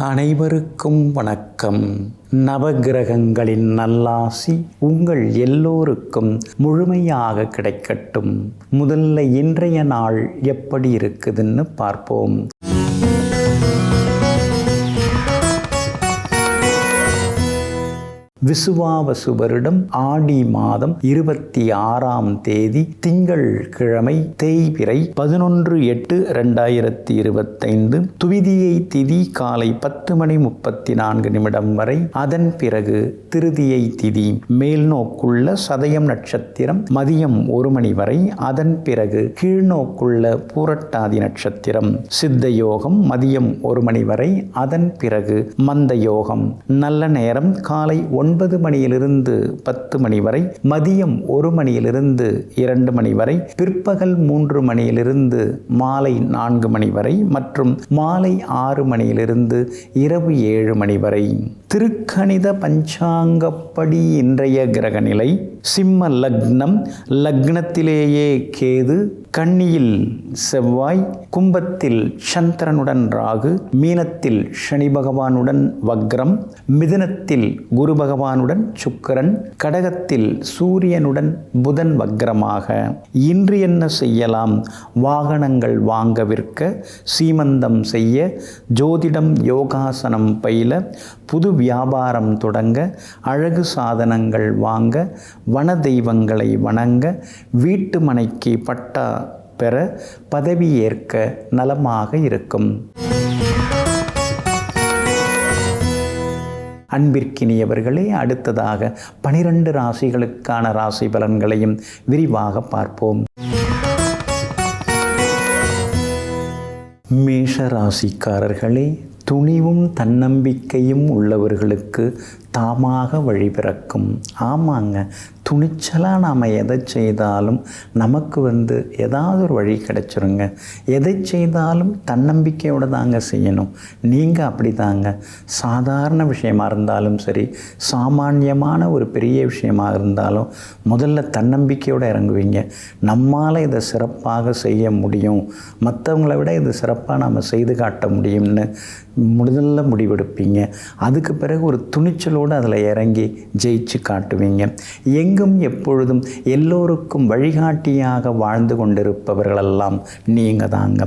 அனைவருக்கும் வணக்கம். நவகிரகங்களின் நல்லாசி உங்கள் எல்லோருக்கும் முழுமையாக கிடைக்கட்டும். முதல்ல இன்றைய நாள் எப்படி இருக்குதுன்னு பார்ப்போம். விசுவாவசு வருடம் ஆடி மாதம் 26ஆம் தேதி திங்கள் கிழமை தேய்பிறை 11/8/2025. துவிதியை திதி காலை 10:34 வரை. அதன் பிறகு திருதியை திதி மேல்நோக்குள்ள சதயம் நட்சத்திரம் மதியம் 1 மணி வரை. அதன் பிறகு கீழ்நோக்குள்ள பூரட்டாதி நட்சத்திரம். சித்த யோகம் மதியம் 1 மணி வரை. அதன் பிறகு மந்த யோகம். நல்ல நேரம் காலை 9 மணியிலிருந்து 10 மணி வரை, மதியம் 1 மணியிலிருந்து 2 மணி வரை, பிற்பகல் 3 மணியிலிருந்து மாலை 4 மணி வரை மற்றும் மாலை 6 மணியிலிருந்து இரவு 7 மணி வரை. திருக்கணித பஞ்சாங்கப்படி இன்றைய கிரகநிலை: சிம்ம லக்னம், லக்னத்திலேயே கேது, கன்னியில் செவ்வாய், கும்பத்தில் சந்திரனுடன் ராகு, மீனத்தில் சனி பகவானுடன் வக்ரம், மிதுனத்தில் குரு பகவானுடன் சுக்கிரன், கடகத்தில் சூரியனுடன் புதன் வக்ரமாக. இன்று என்ன செய்யலாம்? வாகனங்கள் வாங்க விற்க, சீமந்தம் செய்ய, ஜோதிடம் யோகாசனம் பயில, புது வியாபாரம் தொடங்க, அழகு சாதனங்கள் வாங்க, வன தெய்வங்களை வணங்க, வீட்டு மனைக்கு பட்டா பெற, பதவி ஏற்க நலமாக இருக்கும். அன்பிற்கினியவர்களே, அடுத்ததாக 12 ராசிகளுக்கான ராசி பலன்களையும் விரிவாக பார்ப்போம். மேஷ ராசிக்காரர்களே, துணிவும் தன்னம்பிக்கையும் உள்ளவர்களுக்கு தாமாக வழி பிறக்கும். ஆமாங்க, துணிச்சலாக நாம் எதை செய்தாலும் நமக்கு ஏதாவது ஒரு வழி கிடைச்சிருங்க. எதை செய்தாலும் தன்னம்பிக்கையோடு தாங்க செய்யணும். நீங்கள் அப்படி தாங்க. சாதாரண விஷயமா இருந்தாலும் சரி, சாமானியமான ஒரு பெரிய விஷயமாக இருந்தாலும் முதல்ல தன்னம்பிக்கையோடு இறங்குவீங்க. நம்மால் இதை சிறப்பாக செய்ய முடியும், மற்றவங்களை விட இது சிறப்பாக நாம் செய்து காட்ட முடியும்னு முதல்ல முடிவெடுப்பீங்க. அதுக்கு பிறகு ஒரு துணிச்சலோடு அதில் இறங்கி ஜெயிச்சு காட்டுவீங்க. எங்கும் எப்பொழுதும் எல்லோருக்கும் வழிகாட்டியாக வாழ்ந்து கொண்டிருப்பவர்களெல்லாம் நீங்கள் தாங்க.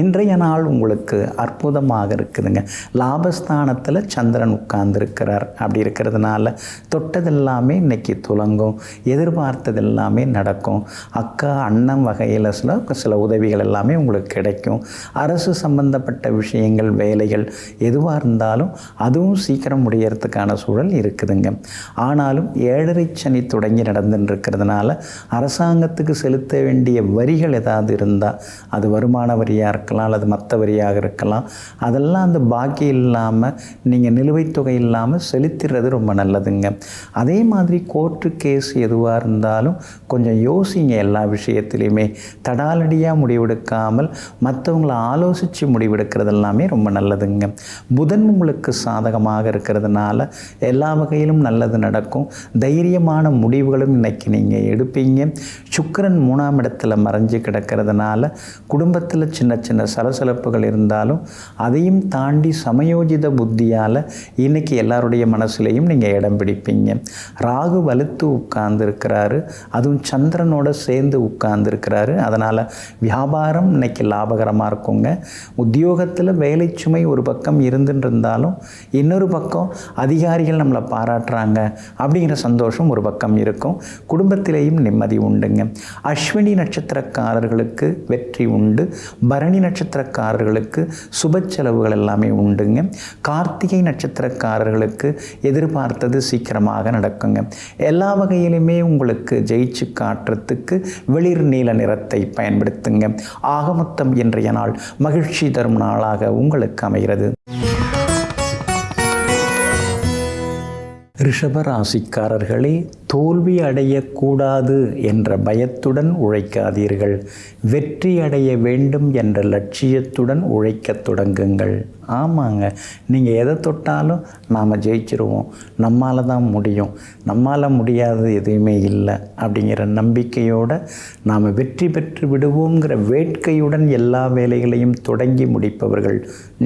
இன்றைய நாள் உங்களுக்கு அற்புதமாக இருக்குதுங்க. லாபஸ்தானத்தில் சந்திரன் உட்கார்ந்துருக்கிறார். அப்படி இருக்கிறதுனால தொட்டதெல்லாமே இன்னைக்கு துலங்கும், எதிர்பார்த்தது எல்லாமே நடக்கும். அக்கா அண்ணன் வகையில் சில உதவிகள் எல்லாமே உங்களுக்கு கிடைக்கும். அரசு சம்பந்தப்பட்ட விஷயங்கள், வேலைகள் எதுவாக இருந்தாலும் அதுவும் சீக்கிரம் முடியறதுக்கான சூழல் இருக்குதுங்க. ஆனாலும் 7.5 சனி தொடங்கி நடந்துட்டு இருக்கிறதுனால அரசாங்கத்துக்கு செலுத்த வேண்டிய வரிகள் ஏதாவது இருந்தால், அது வருமான வரியாக இருக்கலாம் அல்லது மற்ற வரியாக இருக்கலாம், அதெல்லாம் அந்த பாக்கி இல்லாமல் நீங்கள் நிலுவைத் தொகை இல்லாமல் செலுத்திடுறது ரொம்ப நல்லதுங்க. அதே மாதிரி கோர்ட்டு கேஸ் எதுவாக இருந்தாலும் கொஞ்சம் யோசிங்க. எல்லா விஷயத்துலையுமே தடாலடியாக முடிவெடுக்காமல் மற்றவங்களை ஆலோசித்து முடிவெடுக்கிறது எல்லாமே ரொம்ப நல்லதுங்க. புதன் உங்களுக்கு சாதகமாக இருக்கிறதுனால எல்லா வகையிலும் நல்லது நடக்கும். தைரியமான முடிவுகளும் இன்னைக்கு நீங்கள் எடுப்பீங்க. சுக்கிரன் 3ஆம் இடத்துல மறைஞ்சு கிடக்கிறதுனால குடும்பத்தில் சின்ன சின்ன சலசலப்புகள் இருந்தாலும் அதையும் தாண்டி சமயோஜித புத்தியால் இன்னைக்கு எல்லாருடைய மனசுலையும் நீங்கள் இடம் பிடிப்பீங்க. ராகு வலுத்து உட்கார்ந்துருக்கிறாரு, அதுவும் சந்திரனோட சேர்ந்து உட்கார்ந்துருக்கிறாரு. அதனால் வியாபாரம் இன்னைக்கு லாபகரமாக இருக்குங்க. உத்தியோகத்தில் வேலை சுமை ஒரு பக்கம் இருந்துட்டு இருந்தாலும் இன்னொரு பக்கம் அதிகாரிகள் நம்மளை பாராட்டுறாங்க அப்படிங்கிற சந்தோஷம் ஒரு பக்கம் இருக்கும். குடும்பத்திலேயும் நிம்மதி உண்டுங்க. அஸ்வினி நட்சத்திரக்காரர்களுக்கு வெற்றி உண்டு. பரணி நட்சத்திரக்காரர்களுக்கு சுப செலவுகள் எல்லாமே உண்டுங்க. கார்த்திகை நட்சத்திரக்காரர்களுக்கு எதிர்பார்த்தது சீக்கிரமாக நடக்குங்க. எல்லா வகையிலுமே உங்களுக்கு ஜெயிச்சு காட்டுறதுக்கு வெளிர் நீல நிறத்தை பயன்படுத்துங்க. ஆக மொத்தம் இன்றைய நாள் மகிழ்ச்சி தரும் நாளாக உங்களுக்கு அமைகிறது. ரிஷப ராசிக்காரர்களே, தோல்வி அடையக்கூடாது என்ற பயத்துடன் உழைக்காதீர்கள். வெற்றி அடைய வேண்டும் என்ற லட்சியத்துடன் உழைக்கத் தொடங்குங்கள். ஆமாங்க, நீங்கள் எதை தொட்டாலும் நாம் ஜெயிச்சிருவோம், நம்மால் தான் முடியும், நம்மால் முடியாதது எதுவுமே இல்லை அப்படிங்கிற நம்பிக்கையோடு நாம் வெற்றி பெற்று விடுவோங்கிற வேட்கையுடன் எல்லா வேலைகளையும் தொடங்கி முடிப்பவர்கள்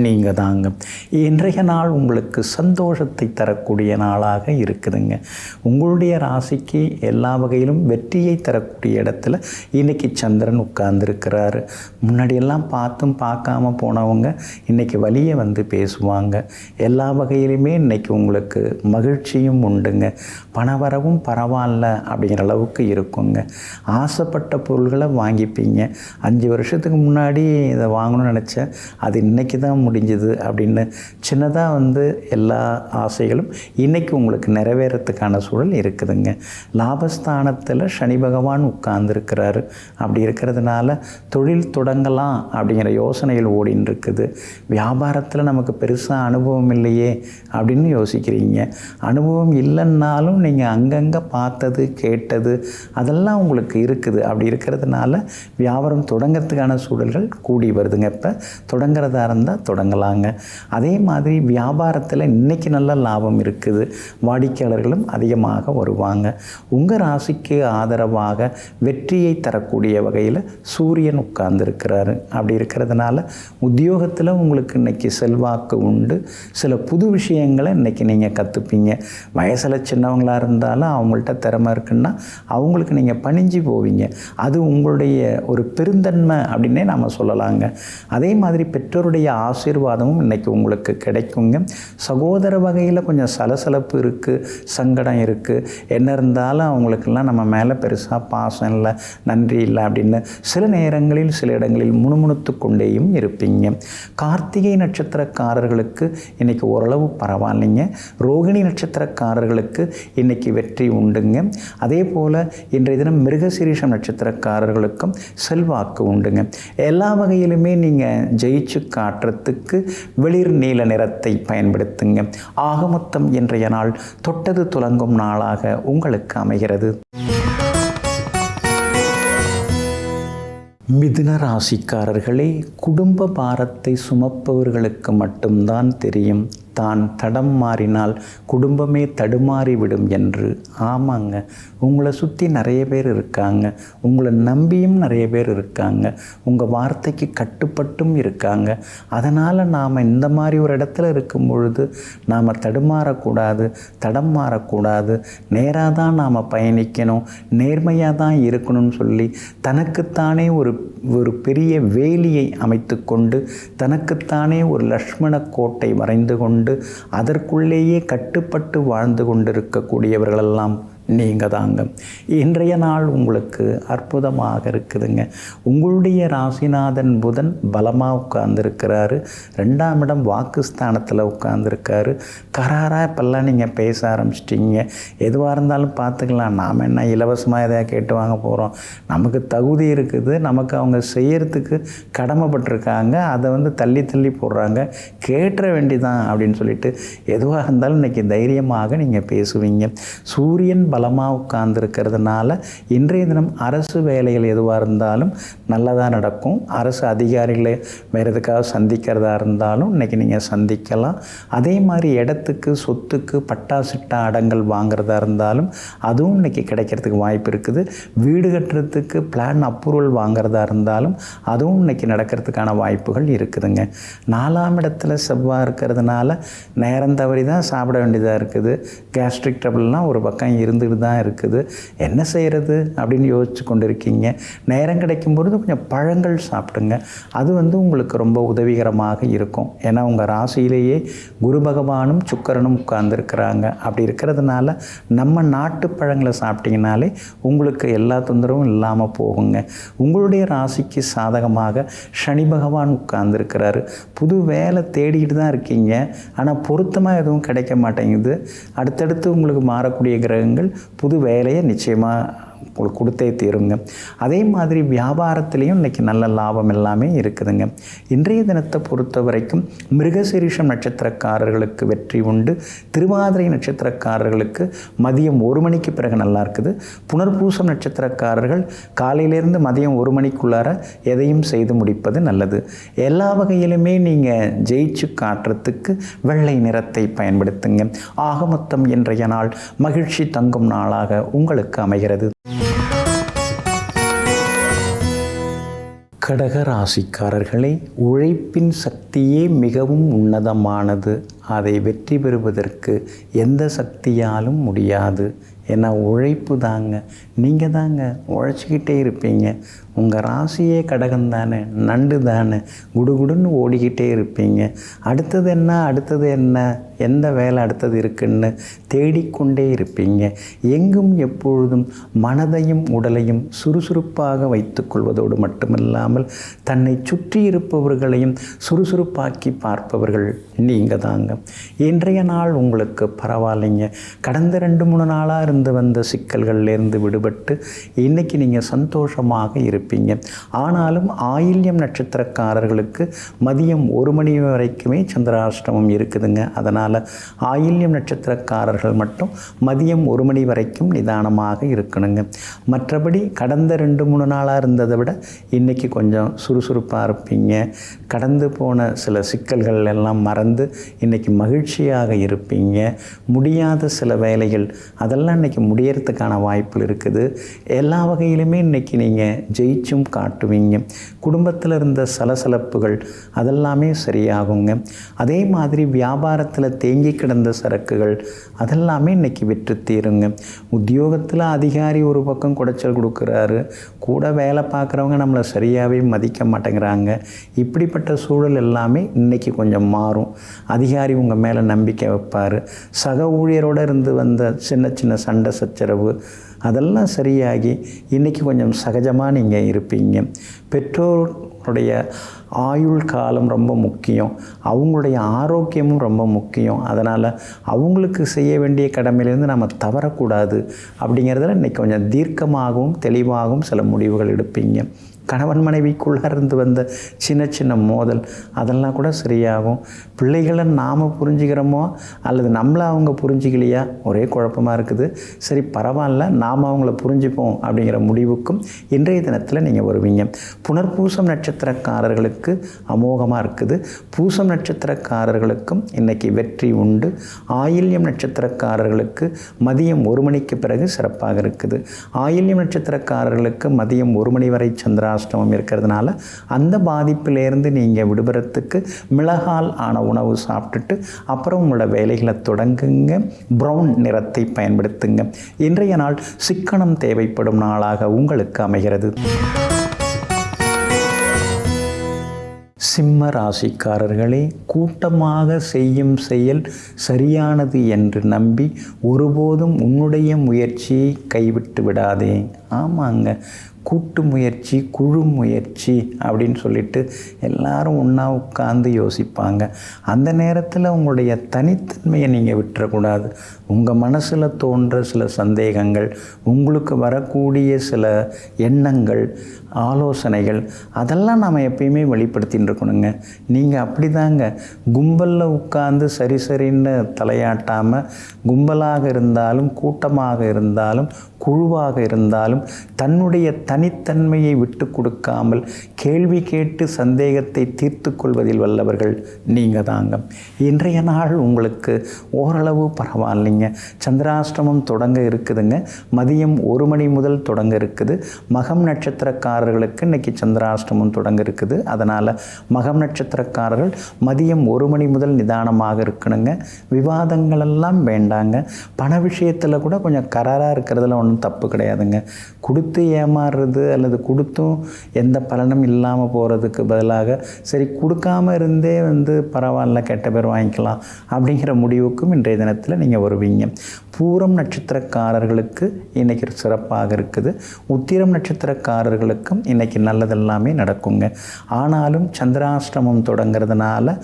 நீங்கள் தாங்க. இன்றைய நாள் உங்களுக்கு சந்தோஷத்தை தரக்கூடிய நாளாக இருக்குதுங்க. உங்களுடைய ராசிக்கு எல்லா வகையிலும் வெற்றியை தரக்கூடிய இடத்துல இன்றைக்கி சந்திரன் உட்கார்ந்துருக்கிறாரு. முன்னாடியெல்லாம் பார்த்தும் பார்க்காம போனவங்க இன்றைக்கி வழியை வந்து பேசுவாங்க. எல்லா வகையிலுமே இன்றைக்கி உங்களுக்கு மகிழ்ச்சியும் உண்டுங்க. பணவரவும் பரவாயில்ல அப்படிங்கிற அளவுக்கு இருக்குங்க. ஆசைப்பட்ட பொருள்களை வாங்கிப்பீங்க. 5 வருஷத்துக்கு முன்னாடி இதை வாங்கணும்னு நினச்சேன், அது இன்றைக்கி தான் முடிஞ்சுது அப்படின்னு சின்னதாக வந்து எல்லா ஆசைகளும் இன்றைக்கி உங்களுக்கு நிறைவேறத்துக்கான சூழல் இருக்குதுங்க. லாபஸ்தானத்தில் சனி பகவான் உட்கார்ந்துருக்கிறாரு. அப்படி இருக்கிறதுனால தொழில் தொடங்கலாம் அப்படிங்கிற யோசனைகள் ஓடின்னு இருக்குது. வியாபாரத்தில் நமக்கு பெருசாக அனுபவம் இல்லையே அப்படின்னு யோசிக்கிறீங்க. அனுபவம் இல்லைன்னாலும் நீங்கள் அங்கங்கே பார்த்தது கேட்டது அதெல்லாம் உங்களுக்கு இருக்குது. அப்படி இருக்கிறதுனால வியாபாரம் தொடங்கிறதுக்கான சூழல்கள் கூடி வருதுங்க. இப்போ தொடங்கிறதா இருந்தால் தொடங்கலாங்க. அதே மாதிரி வியாபாரத்தில் இன்றைக்கி நல்ல லாபம் இருக்குது. வாடிக்கையாளர்களும் அதிகமாக வருவாங்க. உங்கள் ராசிக்கு ஆதரவாக வெற்றியை தரக்கூடிய வகையில் சூரியன் உட்கார்ந்துருக்கிறாரு. அப்படி இருக்கிறதுனால உத்தியோகத்தில் உங்களுக்கு இன்றைக்கி செல்வாக்கு உண்டு. சில புது விஷயங்களை இன்றைக்கி நீங்கள் கற்றுப்பீங்க. வயசில் சின்னவங்களாக இருந்தாலும் அவங்கள்ட்ட திறமை இருக்குன்னா அவங்களுக்கு நீங்கள் பணிஞ்சு போவீங்க. அது உங்களுடைய ஒரு பெருந்தன்மை அப்படின்னே நாம் சொல்லலாங்க. அதே மாதிரி பெற்றோருடைய ஆசீர்வாதமும் இன்றைக்கி உங்களுக்கு கிடைக்குங்க. சகோதர வகையில் கொஞ்சம் சலசலப்பு இருக்குது, சங்கடம் இருக்குது. என்ன இருந்தாலும் அவங்களுக்கெல்லாம் நம்ம மேலே பெருசாக பாசம் இல்லை, நன்றி இல்லை அப்படின்னு சில நேரங்களில் சில இடங்களில் முணுமுணுத்து கொண்டேயும் இருப்பீங்க. கார்த்திகை நட்சத்திரக்காரர்களுக்கு இன்றைக்கி ஓரளவு பரவாயில்லைங்க. ரோகிணி நட்சத்திரக்காரர்களுக்கு இன்றைக்கி வெற்றி உண்டுங்க. அதே போல் இன்றைய தினம் மிருகசீரிஷம் நட்சத்திரக்காரர்களுக்கும் செல்வாக்கு உண்டுங்க. எல்லா வகையிலுமே நீங்கள் ஜெயிச்சு காட்டுறதுக்கு வெளிர் நீல நிறத்தை பயன்படுத்துங்க. ஆகமொத்தம் இன்றைய நாள் தொட்டது துலங்கும் நாளாக உங்களுக்கு அமைகிறது. மிதுன ராசிக்காரர்களே, குடும்ப பாரத்தை சுமப்பவர்களுக்கு மட்டும்தான் தெரியும் தான் தடம் மாறினால் குடும்பமே தடுமாறிவிடும் என்று. ஆமாங்க, உங்களை சுற்றி நிறைய பேர் இருக்காங்க, உங்களை நம்பியும் நிறைய பேர் இருக்காங்க, உங்கள் வார்த்தைக்கு கட்டுப்பட்டும் இருக்காங்க. அதனால் நாம் இந்த மாதிரி ஒரு இடத்துல இருக்கும் பொழுது நாம் தடுமாறக்கூடாது, தடம் மாறக்கூடாது, நேராக தான் நாம் பயணிக்கணும், நேர்மையாக தான் இருக்கணும்னு சொல்லி தனக்குத்தானே ஒரு பெரிய வேலியை அமைத்து கொண்டு தனக்குத்தானே ஒரு லக்ஷ்மண கோட்டை வரைந்து கொண்டு அதற்குள்ளேயே கட்டுப்பட்டு வாழ்ந்து கொண்டிருக்கக்கூடியவர்களெல்லாம் நீங்கள் தாங்க. இன்றைய நாள் உங்களுக்கு அற்புதமாக இருக்குதுங்க. உங்களுடைய ராசிநாதன் புதன் பலமாக உட்கார்ந்துருக்கிறாரு. 2ஆம் இடம் வாக்குஸ்தானத்தில் உட்கார்ந்துருக்காரு. கராராக இப்போல்லாம் நீங்கள் பேச ஆரம்பிச்சிட்டிங்க. எதுவாக இருந்தாலும் பார்த்துக்கலாம், நாம் என்ன இலவசமாக எதாவது கேட்டு வாங்க போகிறோம், நமக்கு தகுதி இருக்குது, நமக்கு அவங்க செய்யறதுக்கு கடமைப்பட்டிருக்காங்க, அதை வந்து தள்ளி தள்ளி போடுறாங்க, கேட்டுற வேண்டிதான் அப்படின்னு சொல்லிட்டு எதுவாக இருந்தாலும் இன்றைக்கி தைரியமாக நீங்கள் பேசுவீங்க. சூரியன் பலமாக உட்கார்ந்துருக்கிறதுனால இன்றைய தினம் அரசு வேலைகள் எதுவாக இருந்தாலும் நல்லதாக நடக்கும். அரசு அதிகாரிகளை வேறு எதுக்காக சந்திக்கிறதா இருந்தாலும் இன்றைக்கி நீங்கள் சந்திக்கலாம். அதே மாதிரி இடத்துக்கு சொத்துக்கு பட்டா சிட்டா அடங்கல் வாங்கிறதா இருந்தாலும் அதுவும் இன்றைக்கி கிடைக்கிறதுக்கு வாய்ப்பு இருக்குது. வீடு கட்டுறதுக்கு பிளான் அப்ரூவல் வாங்கிறதா இருந்தாலும் அதுவும் இன்றைக்கி நடக்கிறதுக்கான வாய்ப்புகள் இருக்குதுங்க. 4ஆம் இடத்துல செவ்வாய் இருக்கிறதுனால நேரம் தவறி தான் சாப்பிட வேண்டியதாக இருக்குது. கேஸ்ட்ரிக் ட்ரபிள்லாம் ஒரு பக்கம் இருந்துக்கிட்டு தான் இருக்குது. என்ன செய்கிறது அப்படின்னு யோசிச்சு கொண்டு இருக்கீங்க. நேரம் கிடைக்கும் பொழுது கொஞ்சம் பழங்கள் சாப்பிடுங்க. அது வந்து உங்களுக்கு ரொம்ப உதவிகரமாக இருக்கும். ஏன்னா உங்கள் ராசியிலேயே குரு பகவானும் சுக்கிரனும் உட்கார்ந்துருக்கிறாங்க. அப்படி இருக்கிறதுனால நம்ம நாட்டு பழங்களை சாப்பிட்டீங்கனாலே உங்களுக்கு எல்லா தொந்தரவும் இல்லாமல் போகுங்க. உங்களுடைய ராசிக்கு சாதகமாக சனி பகவான் உட்கார்ந்துருக்கிறாரு. புது வேலை தேடிக்கிட்டு தான் இருக்கீங்க, ஆனால் பொருத்தமாக எதுவும் கிடைக்க மாட்டேங்குது. அடுத்தடுத்து உங்களுக்கு மாறக்கூடிய கிரகங்கள் புது வேலையை நிச்சயமாக உங்களுக்கு கொடுத்தே தீருங்க. அதே மாதிரி வியாபாரத்துலேயும் இன்றைக்கி நல்ல லாபம் எல்லாமே இருக்குதுங்க. இன்றைய தினத்தை பொறுத்த வரைக்கும் மிருகசீரிஷம் நட்சத்திரக்காரர்களுக்கு வெற்றி உண்டு. திருவாதிரை நட்சத்திரக்காரர்களுக்கு மதியம் 1 மணிக்கு பிறகு நல்லா இருக்குது. புனர்பூசம் நட்சத்திரக்காரர்கள் காலையிலேருந்து மதியம் 1 மணிக்குள்ளார எதையும் செய்து முடிப்பது நல்லது. எல்லா வகையிலுமே நீங்கள் ஜெயிச்சு காட்டுறதுக்கு வெள்ளை நிறத்தை பயன்படுத்துங்க. ஆக மொத்தம் இன்றைய நாள் மகிழ்ச்சி தங்கும் நாளாக உங்களுக்கு அமைகிறது. கடக ராசிக்காரர்களே, உழைப்பின் சக்தியே மிகவும் உன்னதமானது. அதை வெற்றி பெறுவதற்கு எந்த சக்தியாலும் முடியாது. ஏன்னா உழைப்பு தாங்க, நீங்கள் தாங்க உழைச்சிக்கிட்டே இருப்பீங்க. உங்கள் ராசியே கடகம் தானே, நண்டு தானே, குடுகுடுன்னு ஓடிக்கிட்டே இருப்பீங்க. அடுத்தது என்ன, அடுத்தது என்ன, எந்த வேலை அடுத்தது இருக்குன்னு தேடிக்கொண்டே இருப்பீங்க. எங்கும் எப்பொழுதும் மனதையும் உடலையும் சுறுசுறுப்பாக வைத்துக்கொள்வதோடு மட்டுமில்லாமல் தன்னை சுற்றி இருப்பவர்களையும் சுறுசுறுப்பாக்கி பார்ப்பவர்கள் நீங்கள் தாங்க. இன்றைய நாள் உங்களுக்கு பரவாயில்லைங்க. கடந்த 2-3 நாளாக இருந்து வந்த சிக்கல்கள்லேருந்து விடுபட்டு இன்றைக்கி நீங்கள் சந்தோஷமாக இருப்பீங்க. ஆனாலும் ஆயில்யம் நட்சத்திரக்காரர்களுக்கு மதியம் 1 மணி வரைக்குமே சந்திராஷ்டமம் இருக்குதுங்க. அதனால் ஆயில்யம் நட்சத்திரக்காரர்கள் மட்டும் மதியம் 1 மணி வரைக்கும் நிதானமாக இருக்கணுங்க. மற்றபடி கடந்த 2-3 நாளாக இருந்ததை விட இன்றைக்கி கொஞ்சம் சுறுசுறுப்பாக இருப்பீங்க. கடந்து போன சில சிக்கல்கள் எல்லாம் மறந்து இன்றைக்கி மகிழ்ச்சியாக இருப்பீங்க. முடியாத சில வேலைகள் அதெல்லாம் இன்றைக்கி முடியறதுக்கான வாய்ப்புகள் இருக்குது. எல்லா வகையிலுமே இன்றைக்கி நீங்கள் ஜெயிச்சும் காட்டுவீங்க. குடும்பத்தில் இருந்த சலசலப்புகள் அதெல்லாமே சரியாகுங்க. அதே மாதிரி வியாபாரத்தில் தேங்கி கிடந்த சரக்குகள் அதெல்லாமே இன்றைக்கி விற்று தீருங்க. உத்தியோகத்தில் அதிகாரி ஒரு பக்கம் குடைச்சல் கொடுக்குறாரு, கூட வேலை பார்க்குறவங்க நம்மளை சரியாகவே மதிக்க மாட்டேங்கிறாங்க. இப்படிப்பட்ட சூழல் எல்லாமே இன்றைக்கி கொஞ்சம் மாறும். அதிகாரி உங்கள் மேலே நம்பிக்கை வைப்பார். சக ஊழியரோடு இருந்து வந்த சின்ன சின்ன சண்டை சச்சரவு அதெல்லாம் சரியாகி இன்றைக்கி கொஞ்சம் சகஜமாக நீங்கள் இருப்பீங்க. பெற்றோருடைய ஆயுள் காலம் ரொம்ப முக்கியம். அவங்களுடைய ஆரோக்கியமும் ரொம்ப முக்கியம். அதனால் அவங்களுக்கு செய்ய வேண்டிய கடமையிலேருந்து நம்ம தவறக்கூடாது. அப்படிங்கிறதுல இன்றைக்கி கொஞ்சம் தீர்க்கமாகவும் தெளிவாகவும் சில முடிவுகள் எடுப்பீங்க. கணவன் மனைவிக்குள்ளே இருந்து வந்த சின்ன சின்ன மோதல் அதெல்லாம் கூட சரியாகும். பிள்ளைகளை நாம் புரிஞ்சுக்கிறோமோ அல்லது நம்மளை அவங்க புரிஞ்சிக்கலையா, ஒரே குழப்பமாக இருக்குது. சரி பரவாயில்ல, நாம் அவங்கள புரிஞ்சுப்போம் அப்படிங்கிற முடிவுக்கும் இன்றைய தினத்தில் நீங்கள் வருவீங்க. புனர்பூசம் நட்சத்திரக்காரர்களுக்கு அமோகமாக இருக்குது. பூசம் நட்சத்திரக்காரர்களுக்கும் இன்றைக்கி வெற்றி உண்டு. ஆயில்யம் நட்சத்திரக்காரர்களுக்கு மதியம் 1 மணிக்கு பிறகு சிறப்பாக இருக்குது. ஆயில்யம் நட்சத்திரக்காரர்களுக்கு மதியம் 1 மணி வரை சந்திராஷ்டமம் இருக்கிறதுனால அந்த பாதிப்பிலேருந்து நீங்கள் விடுபடுறதுக்கு மிளகால் ஆன உணவு சாப்பிட்டுட்டு அப்புறம் உங்களோட வேலைகளை தொடங்குங்க. ப்ரௌன் நிறத்தை பயன்படுத்துங்க. இன்றைய நாள் சிக்கனம் தேவைப்படும் நாளாக உங்களுக்கு அமைகிறது. சிம்ம ராசிக்காரர்களே, கூட்டமாக செய்யும் செயல் சரியானது என்று நம்பி ஒருபோதும் உன்னுடைய முயற்சியை கைவிட்டு விடாதே. ஆமாங்க, கூட்டு முயற்சி, குழு முயற்சி அப்படின்னு சொல்லிட்டு எல்லாரும் ஒன்றா உட்கார்ந்து யோசிப்பாங்க. அந்த நேரத்தில் உங்களுடைய தனித்தன்மையை நீங்கள் விட்டுறக்கூடாது. உங்கள் மனசில் தோன்ற சில சந்தேகங்கள், உங்களுக்கு வரக்கூடிய சில எண்ணங்கள், ஆலோசனைகள் அதெல்லாம் நாம் எப்பயுமே வெளிப்படுத்தின்னு இருக்கணுங்க. நீங்கள் அப்படி தாங்க கும்பலில் உட்கார்ந்து சரி சரின்னு தலையாட்டாமல், கும்பலாக இருந்தாலும் கூட்டமாக இருந்தாலும் குழுவாக இருந்தாலும் தன்னுடைய தனித்தன்மையை விட்டு கொடுக்காமல் கேள்வி கேட்டு சந்தேகத்தை தீர்த்து கொள்வதில் வல்லவர்கள் நீங்கள் தாங்க. இன்றைய நாள் உங்களுக்கு ஓரளவு பரவாயில்லைங்க. சந்திராஷ்டமம் தொடங்க இருக்குதுங்க. மதியம் 1 மணி முதல் தொடங்க இருக்குது. மகம் நட்சத்திரக்காரர்களுக்கு இன்றைக்கி சந்திராஷ்டமம் தொடங்க இருக்குது. அதனால் மகம் நட்சத்திரக்காரர்கள் மதியம் 1 மணி முதல் நிதானமாக இருக்கணுங்க. விவாதங்களெல்லாம் வேண்டாங்க. பண விஷயத்தில் கூட கொஞ்சம் கராராக இருக்கிறதுல ஒன்றும் தப்பு கிடையாதுங்க. கொடுத்து ஏமாறுறது அல்லது கொடுத்தும் எந்த பலனும் இல்லாமல் போகிறதுக்கு பதிலாக சரி கொடுக்காமல் இருந்தே பரவாயில்ல, கெட்ட பேர் வாங்கிக்கலாம் அப்படிங்கிற முடிவுக்கும் இன்றைய தினத்தில் நீங்கள் வருவீங்க. பூரம் நட்சத்திரக்காரர்களுக்கு இன்றைக்கி சிறப்பாக இருக்குது. உத்திரம் நட்சத்திரக்காரர்களுக்கும் இன்றைக்கி நல்லதெல்லாமே நடக்குங்க. ஆனாலும் சந்திராஷ்டமம் தொடங்கிறதுனால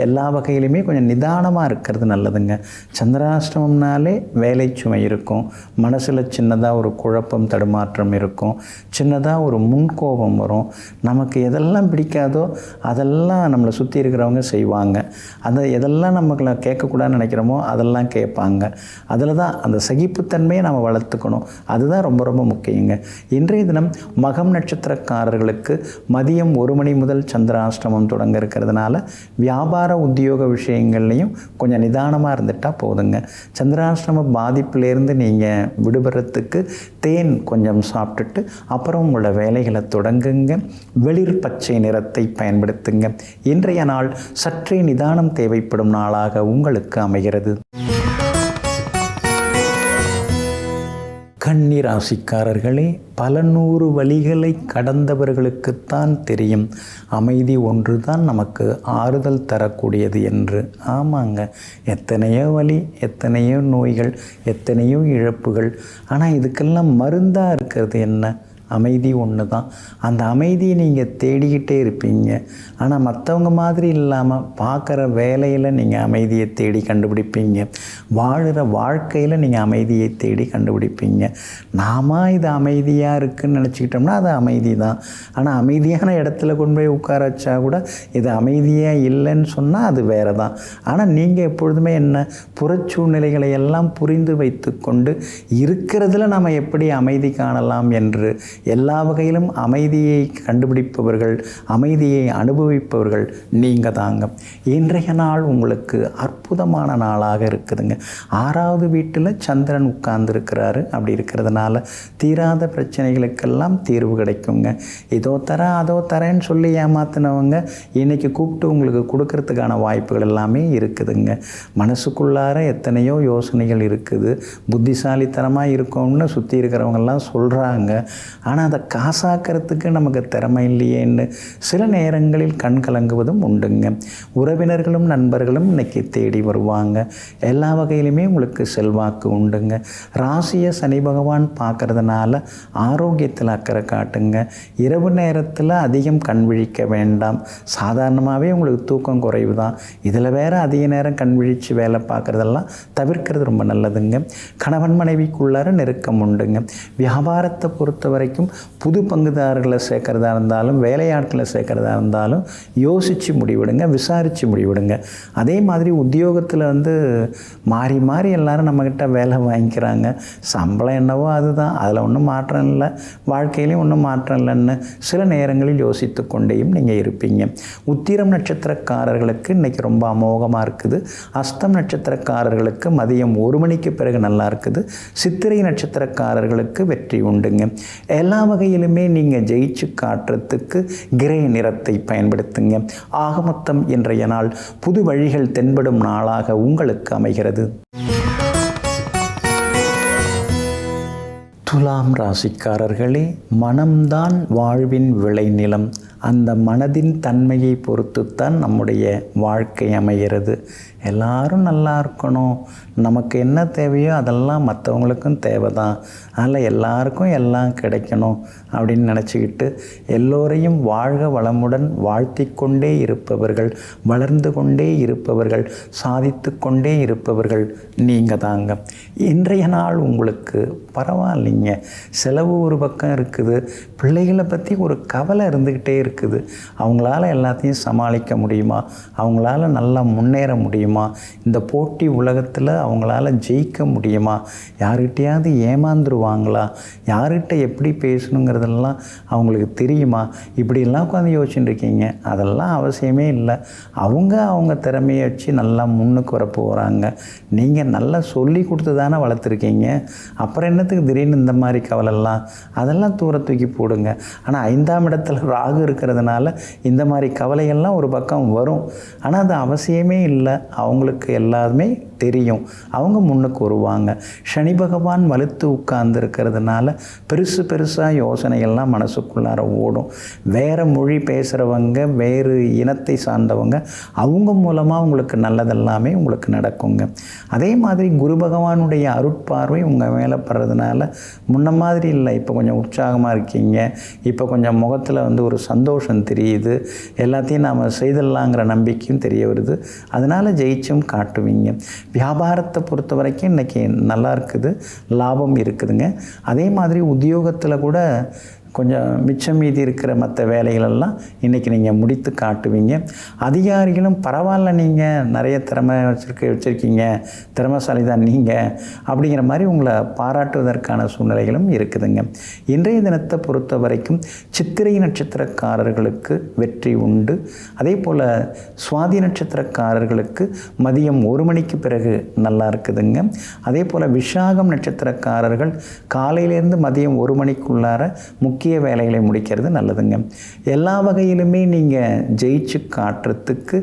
எல்லா வகையிலுமே கொஞ்சம் நிதானமாக இருக்கிறது நல்லதுங்க. சந்திராஷ்டமம்னாலே வேலை சுமை இருக்கும், மனசில் சின்னதாக ஒரு குழப்பம் தடுமாற்றம் இருக்கும், சின்னதாக ஒரு முன்கோபம் வரும். நமக்கு எதெல்லாம் பிடிக்காதோ அதெல்லாம் நம்மளை சுற்றி இருக்கிறவங்க செய்வாங்க. எதெல்லாம் நமக்கு கேட்கக்கூடாதுன்னு நினைக்கிறோமோ அதெல்லாம் கேட்பாங்க. அதில் தான் அந்த சகிப்புத்தன்மையை நம்ம வளர்த்துக்கணும். அதுதான் ரொம்ப ரொம்ப முக்கியங்க. இன்றைய தினம் மகம் நட்சத்திரக்காரர்களுக்கு மதியம் 1 மணி முதல் சந்திராஷ்டமம் தொடங்க இருக்கிறதுனால வியாபார உத்தியோக விஷயங்கள்லையும் கொஞ்சம் நிதானமாக இருந்துட்டால் போதுங்க. சந்திராஷ்டம பாதிப்பிலேருந்து நீங்கள் விடுபடுறதுக்கு தேன் கொஞ்சம் சாப்பிட்டுட்டு அப்புறம் உங்களோட வேலைகளை தொடங்குங்க. வெளிர் பச்சை நிறத்தை பயன்படுத்துங்க. இன்றைய நாள் சற்றே நிதானம் தேவைப்படும் நாளாக உங்களுக்கு அமைகிறது. கன்னி ராசிக்காரர்களே, பல நூறு வழிகளை கடந்தவர்களுக்குத்தான் தெரியும் அமைதி ஒன்று தான் நமக்கு ஆறுதல் தரக்கூடியது என்று. ஆமாங்க, எத்தனையோ வலி, எத்தனையோ நோய்கள், எத்தனையோ இழப்புகள். ஆனால் இதுக்கெல்லாம் மருந்தாக இருக்கிறது என்ன? அமைதி ஒன்று தான். அந்த அமைதியை நீங்கள் தேடிக்கிட்டே இருப்பீங்க. ஆனால் மற்றவங்க மாதிரி இல்லாமல் பார்க்குற வேலையில் நீங்கள் அமைதியை தேடி கண்டுபிடிப்பீங்க. வாழ்கிற வாழ்க்கையில் நீங்கள் அமைதியை தேடி கண்டுபிடிப்பீங்க. நாம இது அமைதியாக இருக்குதுன்னு நினச்சிக்கிட்டோம்னா அது அமைதி தான். ஆனால் அமைதியான இடத்துல கொண்டு போய் உட்கார வச்சா கூட இது அமைதியாக இல்லைன்னு சொன்னால் அது வேறு தான். ஆனால் நீங்கள் எப்பொழுதுமே என்ன புறச்சூழ்நிலைகளை எல்லாம் புரிந்து வைத்து கொண்டு இருக்கிறதுல நம்ம எப்படி அமைதி காணலாம் என்று எல்லா வகையிலும் அமைதியை கண்டுபிடிப்பவர்கள், அமைதியை அனுபவிப்பவர்கள் நீங்கள் தாங்க. இன்றைய நாள் உங்களுக்கு அற்புதமான நாளாக இருக்குதுங்க. 6வது வீட்டில் சந்திரன் உட்கார்ந்துருக்கிறாரு. அப்படி இருக்கிறதுனால தீராத பிரச்சனைகளுக்கெல்லாம் தீர்வு கிடைக்குங்க. இதோ தரேன் அதோ தரேன்னு சொல்லி ஏமாத்தினவங்க இன்றைக்கி கூப்பிட்டு உங்களுக்கு கொடுக்கறதுக்கான வாய்ப்புகள் எல்லாமே இருக்குதுங்க. மனசுக்குள்ளார எத்தனையோ யோசனைகள் இருக்குது. புத்திசாலித்தனமாக இருக்கோம்னு சுற்றி இருக்கிறவங்கெல்லாம் சொல்கிறாங்க. ஆனால் அதை காசாக்கிறதுக்கு நமக்கு திறமை இல்லையேன்னு சில நேரங்களில் கண் கலங்குவதும் உண்டுங்க. உறவினர்களும் நண்பர்களும் இன்றைக்கி தேடி வருவாங்க. எல்லா வகையிலுமே உங்களுக்கு செல்வாக்கு உண்டுங்க. ராசியை சனி பகவான் பார்க்கறதுனால ஆரோக்கியத்தில் அக்கறை காட்டுங்க. இரவு நேரத்தில் அதிகம் கண் விழிக்க வேண்டாம். சாதாரணமாகவே உங்களுக்கு தூக்கம் குறைவு தான். இதில் வேறு அதிக நேரம் கண் விழித்து வேலை பார்க்குறதெல்லாம் தவிர்க்கிறது ரொம்ப நல்லதுங்க. கணவன் மனைவிக்குள்ளார நெருக்கம் உண்டுங்க. வியாபாரத்தை பொறுத்த வரைக்கும் புது பங்குதாரர்களை சேர்க்கிறதா இருந்தாலும் வேலையாட்களை சேர்க்கிறதா இருந்தாலும் யோசித்து முடிவிடுங்க, விசாரித்து முடிவிடுங்க. அதே மாதிரி உத்தியோகத்தில் மாறி மாறி எல்லாரும் நம்மக்கிட்ட வேலை வாங்கிக்கிறாங்க. சம்பளம் என்னவோ அதுதான், அதில் ஒன்றும் மாற்றம் இல்லை, வாழ்க்கையிலையும் ஒன்றும் மாற்றம் இல்லைன்னு சில நேரங்களில் யோசித்து கொண்டேயும் நீங்கள் இருப்பீங்க. உத்திரம் நட்சத்திரக்காரர்களுக்கு இன்றைக்கி ரொம்ப அமோகமாக இருக்குது. அஸ்தம் நட்சத்திரக்காரர்களுக்கு மதியம் 1 மணிக்கு பிறகு நல்லா இருக்குது. சித்திரை நட்சத்திரக்காரர்களுக்கு வெற்றி உண்டுங்க. எல்லா வகையிலுமே நீங்கள் ஜெயிச்சு காட்டுறதுக்கு கிரே நிறத்தை பயன்படுத்துங்க. ஆக மொத்தம் இன்றைய நாள் புது வழிகள் தென்படும் நாளாக உங்களுக்கு அமைகிறது. துலாம் ராசிக்காரர்களே, மனம்தான் வாழ்வின் விளைநிலம். அந்த மனதின் தன்மையை பொறுத்துத்தான் நம்முடைய வாழ்க்கை அமைகிறது. எல்லாரும் நல்லா இருக்கணும், நமக்கு என்ன தேவையோ அதெல்லாம் மற்றவங்களுக்கும் தேவை தான், அதில் எல்லாருக்கும் எல்லாம் கிடைக்கணும் அப்படின்னு நினச்சிக்கிட்டு எல்லோரையும் வாழ்க வளமுடன் வாழ்த்தி கொண்டே இருப்பவர்கள், வளர்ந்து கொண்டே இருப்பவர்கள், சாதித்து கொண்டே இருப்பவர்கள் நீங்கள் தாங்க. இன்றைய நாள் உங்களுக்கு பரவாயில்லைங்க. செலவு ஒரு பக்கம் இருக்குது, பிள்ளைகளை பற்றி ஒரு கவலை இருந்துக்கிட்டே இருக்குது. அவங்களால எல்லாத்தையும் சமாளிக்க முடியுமா? அவங்களால நல்லா முன்னேற முடியுமா? இந்த போட்டி உலகத்தில் அவங்களால ஜெயிக்க முடியுமா? யார்கிட்டையாவது ஏமாந்துருவாங்களா? யார்கிட்ட எப்படி பேசணுங்கிறதெல்லாம் அவங்களுக்கு தெரியுமா? இப்படியெல்லாம் உட்காந்து யோசிச்சுட்டு இருக்கீங்க. அதெல்லாம் அவசியமே இல்லை. அவங்க திறமையை வச்சு நல்லா முன்னுக்கு வர போகிறாங்க. நீங்கள் நல்லா சொல்லி கொடுத்து தானே வளர்த்துருக்கீங்க. அப்புறம் என்னத்துக்கு திடீர்னு இந்த மாதிரி கவலைலாம்? அதெல்லாம் தூர தூக்கி போடுங்க. ஆனால் 5ஆம் இடத்துல ராகு இருக்கிறதுனால இந்த மாதிரி கவலைகள்லாம் ஒரு பக்கம் வரும். ஆனால் அது அவசியமே இல்லை. அவங்களுக்கு எல்லாருமே தெரியும், அவங்க முன்னுக்கு வருவாங்க. சனி பகவான் வலுத்து உட்கார்ந்து இருக்கிறதுனால பெருசாக யோசனைகள்லாம் மனசுக்குள்ளார ஓடும். வேறு மொழி பேசுகிறவங்க, வேறு இனத்தை சார்ந்தவங்க, அவங்க மூலமாக உங்களுக்கு நல்லதெல்லாமே உங்களுக்கு நடக்குங்க. அதே மாதிரி குரு பகவானுடைய அருட்பார்வை உங்கள் மேலே படுறதுனால முன்ன மாதிரி இல்லை, இப்போ கொஞ்சம் உற்சாகமாக இருக்கீங்க, இப்போ கொஞ்சம் முகத்தில் வந்து ஒரு சந்தோஷம் தெரியுது, எல்லாத்தையும் நாம் செய்திடலாங்கிற நம்பிக்கையும் தெரிய வருது. அதனால் ஜெயிச்சும் காட்டுவீங்க. வியாபாரத்தை பொறுத்த வரைக்கும் இன்றைக்கி நல்லா இருக்குது, லாபம் இருக்குதுங்க. அதே மாதிரி உத்தியோகத்தில் கூட கொஞ்சம் மிச்சம் மீதி இருக்கிற மற்ற வேலைகளெல்லாம் இன்றைக்கி நீங்கள் முடித்து காட்டுவீங்க. அதிகாரிகளும் பரவாயில்ல, நீங்கள் நிறைய திறமை வச்சுருக்கீங்க, திறமைசாலி தான் நீங்கள் அப்படிங்கிற மாதிரி உங்களை பாராட்டுவதற்கான சூழ்நிலைகளும் இருக்குதுங்க. இன்றைய தினத்தை பொறுத்த வரைக்கும் சித்திரை நட்சத்திரக்காரர்களுக்கு வெற்றி உண்டு. அதே போல் சுவாதி நட்சத்திரக்காரர்களுக்கு மதியம் 1 மணிக்கு பிறகு நல்லா இருக்குதுங்க. அதே போல் விஷாகம் நட்சத்திரக்காரர்கள் காலையிலேருந்து மதியம் 1 மணிக்குள்ளார முக்கிய வேலைகளை முடிக்கிறது நல்லதுங்க. எல்லா வகையிலுமே நீங்கள் ஜெயிச்சு காட்டுறதுக்கு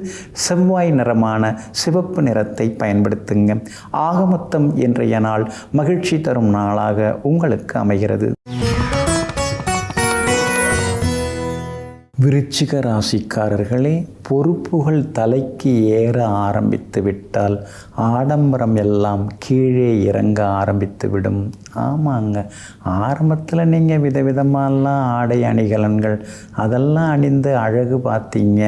செவ்வாய் நிறமான சிவப்பு நிறத்தை பயன்படுத்துங்க. ஆக மொத்தம் இன்றைய நாள் மகிழ்ச்சி தரும் நாளாக உங்களுக்கு அமைகிறது. விருச்சிக ராசிக்காரர்களே, பொறுப்புகள் தலைக்கு ஏற ஆரம்பித்து விட்டால் ஆடம்பரம் எல்லாம் கீழே இறங்க ஆரம்பித்து விடும். ஆமாங்க, ஆரம்பத்தில் நீங்கள் விதவிதமாலாம் ஆடை அணிகலன்கள் அதெல்லாம் அணிந்து அழகு பார்த்தீங்க,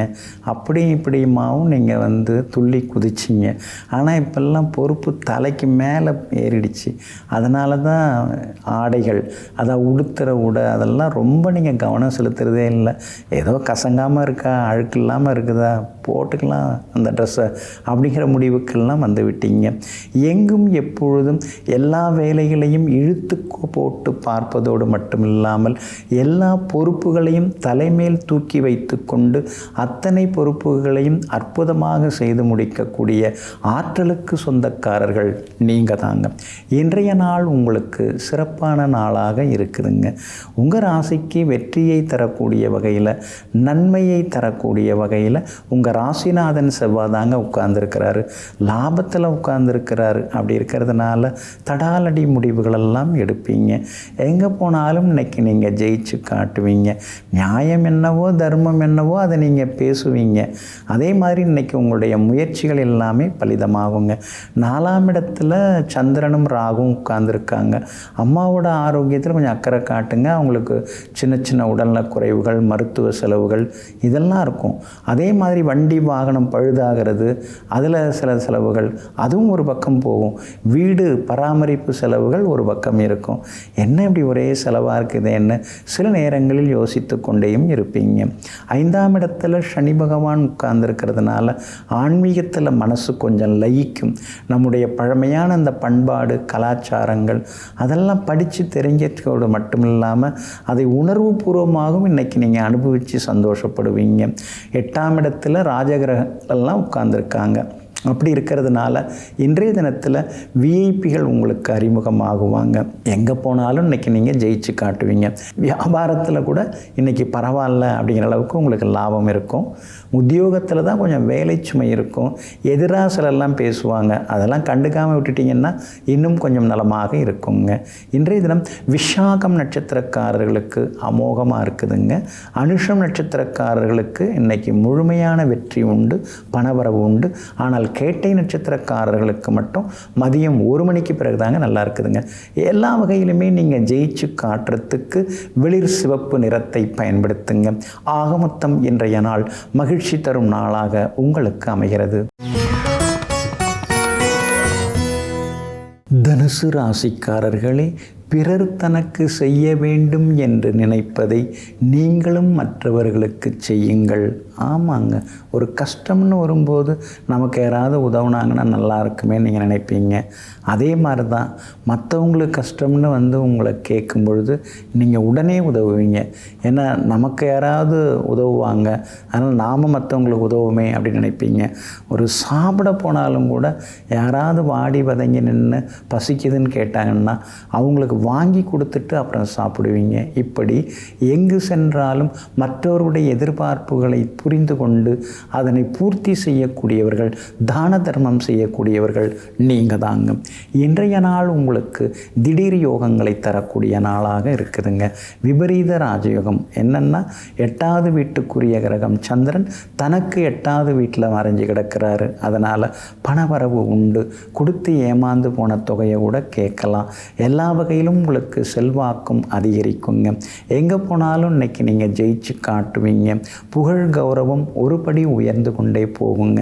அப்படியும் இப்படியுமாவும் நீங்கள் வந்து துள்ளி குதிச்சிங்க. ஆனால் இப்போல்லாம் பொறுப்பு தலைக்கு மேலே ஏறிடுச்சு. அதனால தான் ஆடைகள், அதை உடுத்துகிற அதெல்லாம் ரொம்ப நீங்கள் கவனம் செலுத்துகிறதே இல்லை. ஏதோ கசங்காமல் இருக்கா, அழுக்கு இல்லாமல் இருக்குதா, போட்டுக்கலாம் அந்த ட்ரெஸ்ஸை அப்படிங்கிற முடிவுக்கெல்லாம் வந்து விட்டீங்க. எங்கும் எப்பொழுதும் எல்லா வேலைகளையும் இழுத்து போட்டு பார்ப்பதோடு மட்டுமில்லாமல் எல்லா பொறுப்புகளையும் தலைமேல் தூக்கி வைத்து கொண்டு அத்தனை பொறுப்புகளையும் அற்புதமாக செய்து முடிக்கக்கூடிய ஆற்றலுக்கு சொந்தக்காரர்கள் நீங்கள் தாங்க. இன்றைய நாள் உங்களுக்கு சிறப்பான நாளாக இருக்குதுங்க. உங்கள் ராசிக்கு வெற்றியை தரக்கூடிய வகையில், நன்மையை தரக்கூடிய வகையில் உங்கள் ராசிநாதன் செவ்வாய் தாங்க உட்கார்ந்துருக்கிறாரு, லாபத்தில் உட்கார்ந்துருக்கிறாரு. அப்படி இருக்கிறதுனால தடாலடி முடிவுகளெல்லாம் எடுப்பீங்க. எங்கே போனாலும் இன்றைக்கி நீங்கள் ஜெயிச்சு காட்டுவீங்க. நியாயம் என்னவோ தர்மம் என்னவோ அதை நீங்கள் பேசுவீங்க. அதே மாதிரி இன்றைக்கி உங்களுடைய முயற்சிகள் எல்லாமே பலிதமாகுங்க. 4ஆம் இடத்துல சந்திரனும் ராகுவும் உட்கார்ந்துருக்காங்க. அம்மாவோட ஆரோக்கியத்தில் கொஞ்சம் அக்கறை காட்டுங்க. அவங்களுக்கு சின்ன சின்ன உடல்நல குறைவுகள், மருத்துவ செலவுகள் இதெல்லாம் இருக்கும். அதே மாதிரி வண்டி வாகனம் பழுதாகிறது, அதில் சில செலவுகள், அதுவும் ஒரு பக்கம் போகும். வீடு பராமரிப்பு செலவுகள் ஒரு பக்கம் இருக்கும். என்ன இப்படி ஒரே செலவாக இருக்குதுன்னு சில நேரங்களில் யோசித்து கொண்டேயும் இருப்பீங்க. 5ஆம் இடத்துல சனி பகவான் உட்கார்ந்துருக்கிறதுனால ஆன்மீகத்தில் மனசு கொஞ்சம் லயிக்கும். நம்முடைய பழமையான அந்த பண்பாடு, கலாச்சாரங்கள் அதெல்லாம் படித்து தெரிஞ்சதோடு மட்டும் இல்லாமல் அதை உணர்வுபூர்வமாகவும் இன்றைக்கி நீங்கள் அனுபவித்து சந்தோஷப்படுவீங்க. 8ஆம் இடத்துல ராஜகிரகங்கள்லாம் உட்கார்ந்துருக்காங்க. அப்படி இருக்கிறதுனால இன்றைய தினத்தில் விஐபிகள் உங்களுக்கு அறிமுகமாகுவாங்க. எங்கே போனாலும் இன்றைக்கி நீங்கள் ஜெயிச்சு காட்டுவீங்க. வியாபாரத்தில் கூட இன்றைக்கி பரவாயில்ல அப்படிங்கிற அளவுக்கு உங்களுக்கு லாபம் இருக்கும். உத்தியோகத்தில் தான் கொஞ்சம் வேலை சுமை இருக்கும். எதிராக சிலர்லாம் பேசுவாங்க, அதெல்லாம் கண்டுக்காமல் விட்டுட்டிங்கன்னா இன்னும் கொஞ்சம் நலமாக இருக்குங்க. இன்றைய தினம் விஷாகம் நட்சத்திரக்காரர்களுக்கு அமோகமாக இருக்குதுங்க. அனுஷம் நட்சத்திரக்காரர்களுக்கு இன்றைக்கி முழுமையான வெற்றி உண்டு, பணவரவு உண்டு. ஆனால் கேட்டை நட்சத்திரக்காரர்களுக்கு மட்டும் மதியம் 1 மணிக்கு பிறகு தாங்க நல்லா இருக்குதுங்க. எல்லா வகையிலுமே நீங்கள் ஜெயிச்சு காட்டுறதுக்கு வெளிர் சிவப்பு நிறத்தை பயன்படுத்துங்க. ஆக மொத்தம் இன்றைய நாள் மகிழ்ச்சி தரும் நாளாக உங்களுக்கு அமைகிறது. தனுசு ராசிக்காரர்களே, பிறர் தனக்கு செய்ய வேண்டும் என்று நினைப்பதை நீங்களும் மற்றவர்களுக்கு செய்யுங்கள். ஆமாங்க, ஒரு கஷ்டம்னு வரும்போது நமக்கு யாராவது உதவுனாங்கன்னா நல்லா இருக்குமே நீங்கள் நினைப்பீங்க. அதே மாதிரி தான் மற்றவங்களுக்கு கஷ்டம்னு வந்து உங்களை கேட்கும் பொழுது நீங்கள் உடனே உதவுவீங்க. ஏன்னா நமக்கு யாராவது உதவுவாங்க, அதனால் நாம் மற்றவங்களுக்கு உதவுமே அப்படின்னு நினைப்பீங்க. ஒரு சாப்பிட போனாலும் கூட யாராவது வாடி வதங்கி நின்று பசிக்குதுன்னு கேட்டாங்கன்னா அவங்களுக்கு வாங்கி கொடுத்துட்டு அப்புறம் சாப்பிடுவீங்க. இப்படி எங்கு சென்றாலும் மற்றவருடைய எதிர்பார்ப்புகளை புரிந்து கொண்டு அதனை பூர்த்தி செய்யக்கூடியவர்கள், தான தர்மம் செய்யக்கூடியவர்கள் நீங்கள் தாங்க. இன்றைய நாள் உங்களுக்கு திடீர் யோகங்களை தரக்கூடிய நாளாக இருக்குதுங்க. விபரீத ராஜயோகம் என்னென்னா, 8வது வீட்டுக்குரிய கிரகம் சந்திரன் தனக்கு 8வது வீட்டில் மறைஞ்சு கிடக்கிறாரு. அதனால் பணவரவு உண்டு. கொடுத்து ஏமாந்து போன தொகையை கூட கேட்கலாம். எல்லா வகையிலும் உங்களுக்கு செல்வாக்கும் அதிகரிக்குங்க. எங்கே போனாலும் இன்றைக்கி நீங்கள் ஜெயிச்சு காட்டுவீங்க. புகழ் கௌரவம் ஒருபடி உயர்ந்து கொண்டே போகுங்க.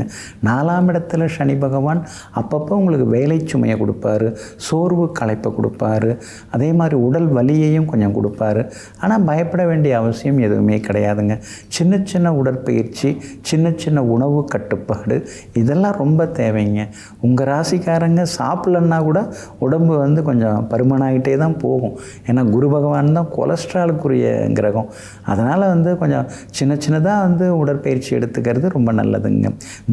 4ஆம் இடத்துல சனி பகவான் அப்பப்போ உங்களுக்கு வேலை சுமையை கொடுப்பாரு, சோர்வு களைப்பை கொடுப்பாரு, அதே மாதிரி உடல் வலியையும் கொஞ்சம் கொடுப்பாரு. ஆனால் பயப்பட வேண்டிய அவசியம் எதுவுமே கிடையாதுங்க. சின்ன சின்ன உடற்பயிற்சி, சின்ன சின்ன உணவு கட்டுப்பாடு இதெல்லாம் ரொம்ப தேவைங்க. உங்கள் ராசிக்காரங்க சாப்பிட்லன்னா கூட உடம்பு வந்து கொஞ்சம் பருமனாகிட்டே தான் போகும். ஏன்னா குரு பகவான் தான் கொலஸ்ட்ராலுக்குரிய கிரகம். அதனால் வந்து கொஞ்சம் சின்ன சின்னதாக வந்து உடற்பயிற்சி எடுத்துக்கிறது ரொம்ப நல்லதுங்க.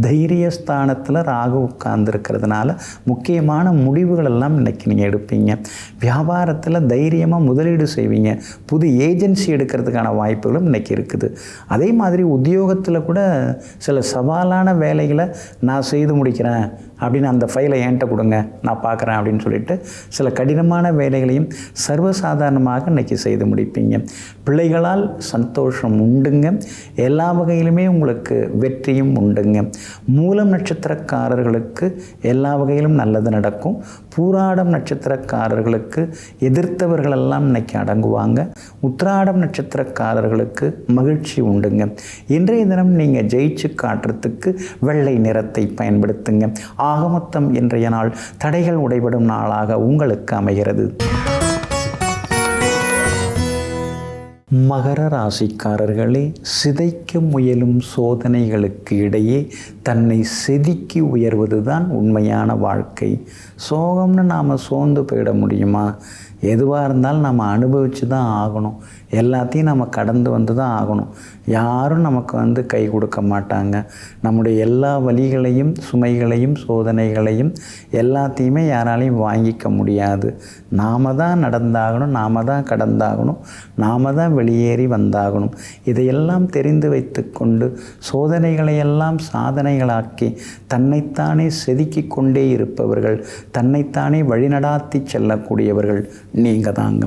தைரிய ஸ்தானத்தில் ராகு உட்கார்ந்துருக்கிறதுனால முக்கியமான முடிவுகள் எல்லாம் இன்றைக்கி நீங்கள் எடுப்பீங்க. வியாபாரத்தில் தைரியமாக முதலீடு செய்வீங்க. புது ஏஜென்சி எடுக்கிறதுக்கான வாய்ப்புகளும் இன்றைக்கி இருக்குது. அதே மாதிரி உத்தியோகத்தில் கூட சில சவாலான வேலைகளை நான் செய்து முடிக்கிறேன் அப்படின்னு அந்த ஃபைலை என்கிட்ட கொடுங்க, நான் பார்க்குறேன் அப்படின்னு சொல்லிட்டு சில கடினமான வேலைகளையும் சர்வசாதாரணமாக இன்றைக்கி செய்து முடிப்பீங்க. பிள்ளைகளால் சந்தோஷம் உண்டுங்க. எல்லா வகையிலுமே உங்களுக்கு வெற்றியும் உண்டுங்க. மூலம் நட்சத்திரக்காரர்களுக்கு எல்லா வகையிலும் நல்லது நடக்கும். பூராடம் நட்சத்திரக்காரர்களுக்கு எதிர்த்தவர்களெல்லாம் இன்னைக்கு அடங்குவாங்க. உத்திராடம் நட்சத்திரக்காரர்களுக்கு மகிழ்ச்சி உண்டுங்க. இன்றைய தினம் நீங்கள் ஜெயிச்சு காட்டுறதுக்கு வெள்ளை நிறத்தை பயன்படுத்துங்க. ஆகமொத்தம் இன்றைய நாள் தடைகள் உடைபடும் நாளாக உங்களுக்கு அமைகிறது. மகர ராசிக்காரர்களே, சிதைக்க முயலும் சோதனைகளுக்கு இடையே தன்னை செதுக்கி உயர்வது தான் உண்மையான வாழ்க்கை. சோகம்னு நாம் சோர்ந்து போயிட முடியுமா? எதுவாக இருந்தாலும் நம்ம அனுபவித்து தான் ஆகணும். எல்லாத்தையும் நம்ம கடந்து வந்து தான் ஆகணும். யாரும் நமக்கு வந்து கை கொடுக்க மாட்டாங்க. நம்முடைய எல்லா வலிகளையும், சுமைகளையும், சோதனைகளையும் எல்லாத்தையுமே யாராலையும் வாங்கிக்க முடியாது. நாம் தான் நடந்தாகணும், நாம் தான் கடந்தாகணும், நாம் தான் வெளியேறி வந்தாகணும். இதையெல்லாம் தெரிந்து வைத்து கொண்டு சோதனைகளையெல்லாம் சாதனைகளாக்கி தன்னைத்தானே செதுக்கி கொண்டே இருப்பவர்கள், தன்னைத்தானே வழிநடாத்தி செல்லக்கூடியவர்கள் நீங்கள் தாங்க.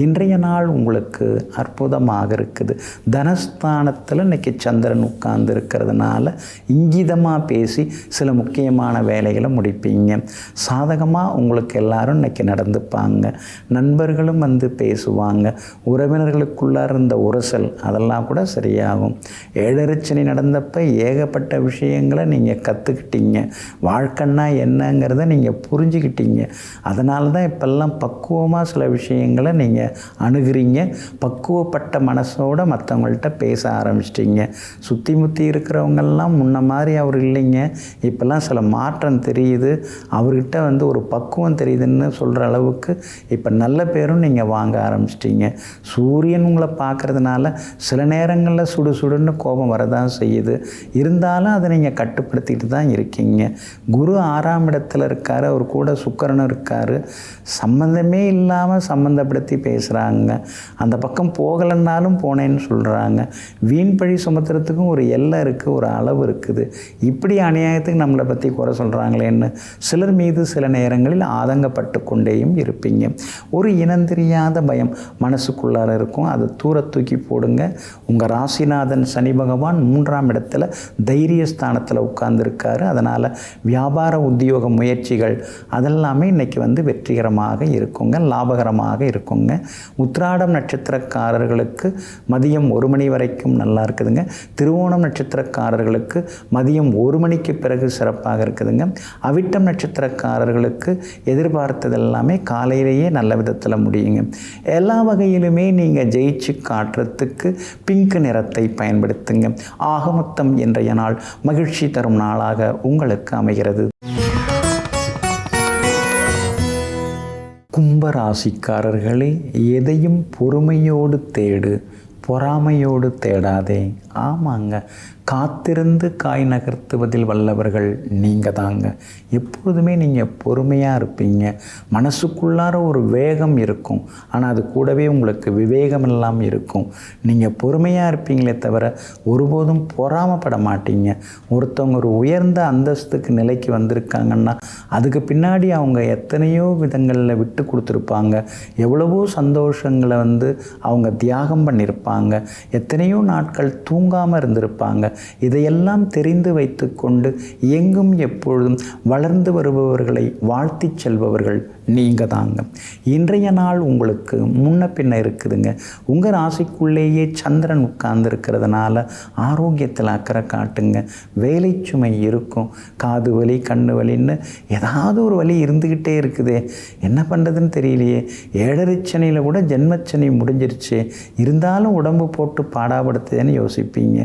இன்றைய நாள் உங்களுக்கு அற்புதமாக இருக்குது. தனஸ்தானத்தில் இன்றைக்கி சந்திரன் உட்கார்ந்து இருக்கிறதுனால இங்கிதமாக பேசி சில முக்கியமான வேலைகளை முடிப்பீங்க. சாதகமாக உங்களுக்கு எல்லாரும் இன்றைக்கி நடந்துப்பாங்க. நண்பர்களும் வந்து பேசுவாங்க. உறவினர்களுக்குள்ளே இருந்த உரசல் அதெல்லாம் கூட சரியாகும். ஏழரைச்சனி நடந்தப்போ ஏகப்பட்ட விஷயங்களை நீங்கள் கற்றுக்கிட்டீங்க. வாழ்க்கைன்னா என்னங்கிறத நீங்கள் புரிஞ்சுக்கிட்டீங்க. அதனால தான் இப்போல்லாம் பக்குவமாக சில விஷயங்களை நீங்கள் அணுகிறீங்க. பக்குவப்பட்ட மனசோடு மற்றவங்கள்ட்ட பேச ஆரம்பிச்சிட்டிங்க. சுற்றி முற்றி இருக்கிறவங்கெல்லாம் முன்ன மாதிரி அவர் இல்லைங்க, இப்போல்லாம் சில மாற்றம் தெரியுது, அவர்கிட்ட வந்து ஒரு பக்குவம் தெரியுதுன்னு சொல்கிற அளவுக்கு இப்போ நல்ல பேரும் நீங்கள் வாங்க ஆரம்பிச்சிட்டிங்க. சூரியன் உங்களை பார்க்குறதுனால சில நேரங்களில் சுடு சுடுன்னு கோபம் வரதான் செய்யுது. இருந்தாலும் அதை நீங்கள் கட்டுப்படுத்திட்டு தான் இருக்கீங்க. குரு 6ஆம் இடத்துல இருக்கார், அவர் கூட சுக்கிரனும் இருக்கார். சம்மந்தமே இல்லாமல் சம்மந்தப்படுத்தி பேசுகிறாங்க. அந்த பக்கம் போகலைன்னாலும் போனேன்னு சொல்கிறாங்க. வீண் பழி சுமத்துறதுக்கும் ஒரு எல்லை இருக்குது, ஒரு அளவு இருக்குது. இப்படி அநியாயத்துக்கு நம்மளை பற்றி குறை சொல்கிறாங்களேன்னு சிலர் மீது சில நேரங்களில் ஆதங்கப்பட்டு கொண்டேயும் இருப்பீங்க. ஒரு இனந்தெரியாத பயம் மனசுக்குள்ளார இருக்கும். அதை தூர தூக்கி போடுங்க. உங்கள் ராசிநாதன் சனி பகவான் 3ஆம் இடத்துல தைரியஸ்தானத்தில் உட்கார்ந்துருக்காரு. அதனால் வியாபார உத்தியோக முயற்சிகள் அதெல்லாமே இன்றைக்கி வந்து வெற்றிகரமாக இருக்குங்க, லாபகரமாக இருக்குங்க. உத்திராடம் நட்சத்திரக்காரர்களுக்கு மதியம் 1 மணி வரைக்கும் நல்லா இருக்குதுங்க. திருவோணம் நட்சத்திரக்காரர்களுக்கு மதியம் 1 மணிக்கு பிறகு சிறப்பாக இருக்குதுங்க. அவிட்டம் நட்சத்திரக்காரர்களுக்கு எதிர்பார்த்தது எல்லாமே காலையிலேயே நல்ல விதத்தில் முடியுங்க. எல்லா வகையிலுமே நீங்கள் ஜெயிச்சு காட்டுறதுக்கு பிங்க் நிறத்தை பயன்படுத்துங்க. ஆகமொத்தம் இன்றைய நாள் மகிழ்ச்சி தரும் நாளாக உங்களுக்கு அமைகிறது. கும்பராசிக்காரர்களே, எதையும் பொறுமையோடு தேடு, பொறாமையோடு தேடாதே. ஆமாங்க, காத்திருந்து காய் நகர்த்துவதில் வல்லவர்கள் நீங்கள் தாங்க. எப்பொழுதுமே நீங்கள் பொறுமையாக இருப்பீங்க. மனசுக்குள்ளார ஒரு வேகம் இருக்கும், ஆனால் அது கூடவே உங்களுக்கு விவேகம் எல்லாம் இருக்கும். நீங்கள் பொறுமையாக இருப்பீங்களே தவிர ஒருபோதும் பொறாமப்பட மாட்டீங்க. ஒருத்தவங்க ஒரு உயர்ந்த அந்தஸ்துக்கு நிலைக்கு வந்திருக்காங்கன்னா அதுக்கு பின்னாடி அவங்க எத்தனையோ விதங்களில் விட்டு கொடுத்துருப்பாங்க. எவ்வளவோ சந்தோஷங்களை அவங்க தியாகம் பண்ணியிருப்பாங்க. எத்தனையோ நாட்கள் தூங்காமல் இருந்திருப்பாங்க. இதையெல்லாம் தெரிந்து வைத்து கொண்டு எங்கும் எப்பொழுதும் வளர்ந்து வருபவர்களை வாழ்த்தி செல்பவர்கள் நீங்கள் தாங்க. இன்றைய நாள் உங்களுக்கு முன்ன பின்ன இருக்குதுங்க. உங்கள் ராசிக்குள்ளேயே சந்திரன் உட்கார்ந்துருக்கிறதுனால ஆரோக்கியத்தில் அக்கறை காட்டுங்க. வேலை சுமை இருக்கும், காது வலி கண்ணு வலின்னு ஏதாவது ஒரு வலி இருந்துக்கிட்டே இருக்குதே, என்ன பண்ணுறதுன்னு தெரியலையே. ஏழரைச்சனியில் கூட ஜென்மச்சனி முடிஞ்சிருச்சு, இருந்தாலும் உடம்பு போட்டு பாடாப்படுத்துதுன்னு யோசிப்பீங்க.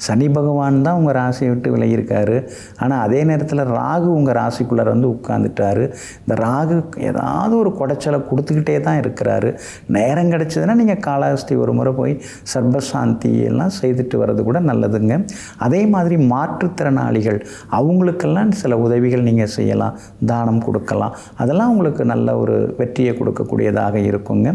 சனி பகவான் தான் உங்கள் ராசியை விட்டு விலகியிருக்காரு. ஆனால் அதே நேரத்தில் ராகு உங்கள் ராசிக்குள்ளே உட்காந்துட்டாரு. இந்த ராகு ஏதாவது ஒரு குடைச்சலை கொடுத்துக்கிட்டே தான் இருக்கிறாரு. நேரம் கிடச்சதுன்னா நீங்கள் காளஹஸ்தி ஒரு முறை போய் சர்பசாந்தி எல்லாம் செய்துட்டு வர்றது கூட நல்லதுங்க. அதே மாதிரி மாற்றுத்திறனாளிகள் அவங்களுக்கெல்லாம் சில உதவிகள் நீங்கள் செய்யலாம், தானம் கொடுக்கலாம். அதெல்லாம் உங்களுக்கு நல்ல ஒரு வெற்றியை கொடுக்கக்கூடியதாக இருக்குங்க.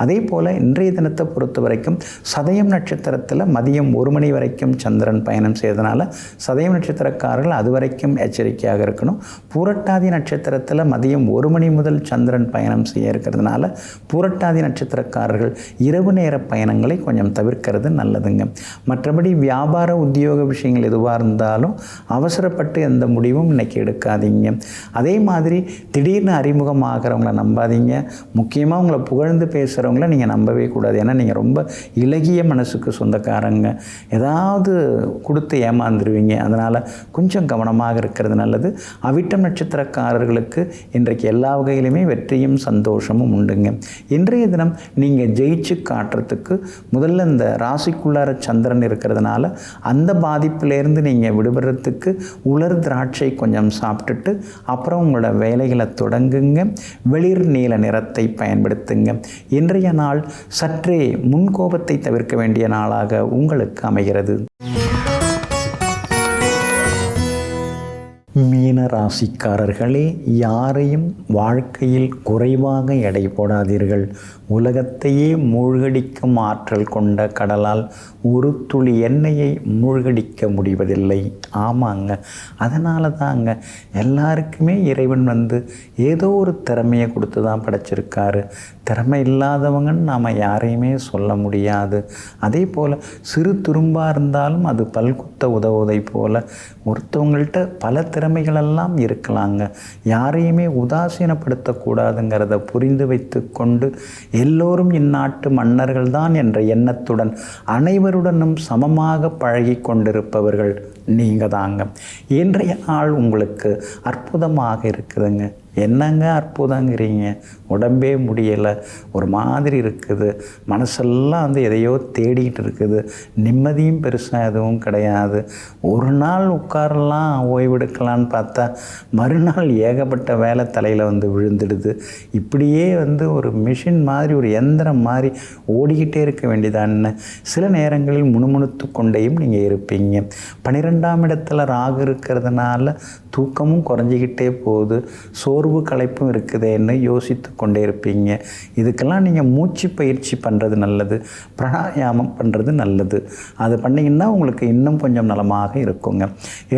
அதே போல் இன்றைய தினத்தை பொறுத்த வரைக்கும் சதயம் நட்சத்திரத்தில் மதியம் 1 மணி வரைக்கும் சந்திரன் பயணம் செய்ததுனால சதயம் நட்சத்திரக்காரர்கள் அது வரைக்கும் எச்சரிக்கையாக இருக்கணும். பூரட்டாதி நட்சத்திரத்தில் மதியம் 1 மணி முதல் சந்திரன் பயணம் செய்ய இருக்கிறதுனால பூரட்டாதி நட்சத்திரக்காரர்கள் இரவு நேர பயணங்களை கொஞ்சம் தவிர்க்கிறது நல்லதுங்க. மற்றபடி வியாபார உத்தியோக விஷயங்கள் எதுவாக இருந்தாலும் அவசரப்பட்டு எந்த முடிவும் இன்றைக்கி எடுக்காதீங்க. அதே மாதிரி திடீர்னு அறிமுகமாகிறவங்கள நம்பாதீங்க. முக்கியமாக உங்களை புகழ்ந்து பேசுகிறவங்கள நீங்கள் நம்பவே கூடாது. ஏன்னா நீங்கள் ரொம்ப இலகிய மனசுக்கு சொந்தக்காரங்க, ஏதாவது கொடுத்து ஏமாந்துருவீங்க. அதனால் கொஞ்சம் கவனமாக இருக்கிறது நல்லது. அவிட்டம் நட்சத்திரக்காரர்களுக்கு இன்றைக்கு எல்லா வகையிலுமே வெற்றியும் சந்தோஷமும் உண்டுங்க. இன்றைய தினம் நீங்கள் ஜெயிச்சு காட்டுறதுக்கு முதல்ல இந்த ராசிக்குள்ளார சந்திரன் இருக்கிறதுனால அந்த பாதிப்பிலேருந்து நீங்கள் விடுபடுறதுக்கு உலர் திராட்சை கொஞ்சம் சாப்பிட்டுட்டு அப்புறம் உங்களோட வேலைகளை தொடங்குங்க. வெளிர் நீல நிறத்தை பயன்படுத்துங்க. இன்றைய நாள் சற்றே முன்கோபத்தை தவிர்க்க வேண்டிய நாளாக உங்களுக்கு அமைகிறது. மீன ராசிக்காரர்களே, யாரையும் வாழ்க்கையில் குறைவாக எடை போடாதீர்கள். உலகத்தையே மூழ்கடிக்கும் ஆற்றல் கொண்ட கடலால் ஒரு துளி எண்ணெயை மூழ்கடிக்க முடிவதில்லை. ஆமாங்க, அதனால தாங்க எல்லாருக்குமே இறைவன் ஏதோ ஒரு திறமையை கொடுத்து தான் படைச்சிருக்காரு. திறமை இல்லாதவங்கன்னு நாம் யாரையுமே சொல்ல முடியாது. அதே போல் சிறு துரும்பாக இருந்தாலும் அது பல்குத்த உதவுவதை போல் ஒருத்தவங்கள்ட்ட பல திறமைகளெல்லாம் இருக்கலாங்க. யாரையுமே உதாசீனப்படுத்தக்கூடாதுங்கிறத புரிந்து வைத்து கொண்டு எல்லோரும் இந்நாட்டு மன்னர்கள் தான் என்ற எண்ணத்துடன் அனைவருடனும் சமமாக பழகி கொண்டிருப்பவர்கள் நீங்கள் தாங்க. இன்றைய நாள் உங்களுக்கு அற்புதமாக இருக்குதுங்க. என்னங்க அற்புதங்கிறீங்க? உடம்பே முடியலை, ஒரு மாதிரி இருக்குது, மனசெல்லாம் எதையோ தேடிக்கிட்டு இருக்குது, நிம்மதியும் பெருசாக எதுவும் கிடையாது. ஒரு நாள் உட்காரலாம் ஓய்வெடுக்கலான்னு பார்த்தா மறுநாள் ஏகப்பட்ட வேலை தலையில் விழுந்துடுது. இப்படியே ஒரு மிஷின் மாதிரி ஒரு எந்திரம் மாதிரி ஓடிக்கிட்டே இருக்க வேண்டியதான்னு சில நேரங்களில் முணுமுணுத்து கொண்டேயும் நீங்கள் இருப்பீங்க. 12ஆம் இடத்துல ராகு இருக்கிறதுனால தூக்கமும் குறைஞ்சிக்கிட்டே போகுது, சோர்வு களைப்பும் இருக்குதேன்னு யோசித்து கொண்டே இருப்பீங்க. இதுக்கெல்லாம் நீங்கள் மூச்சு பயிற்சி பண்ணுறது நல்லது, பிராணாயாமம் பண்ணுறது நல்லது. அது பண்ணிங்கன்னா உங்களுக்கு இன்னும் கொஞ்சம் நலமாக இருக்குங்க.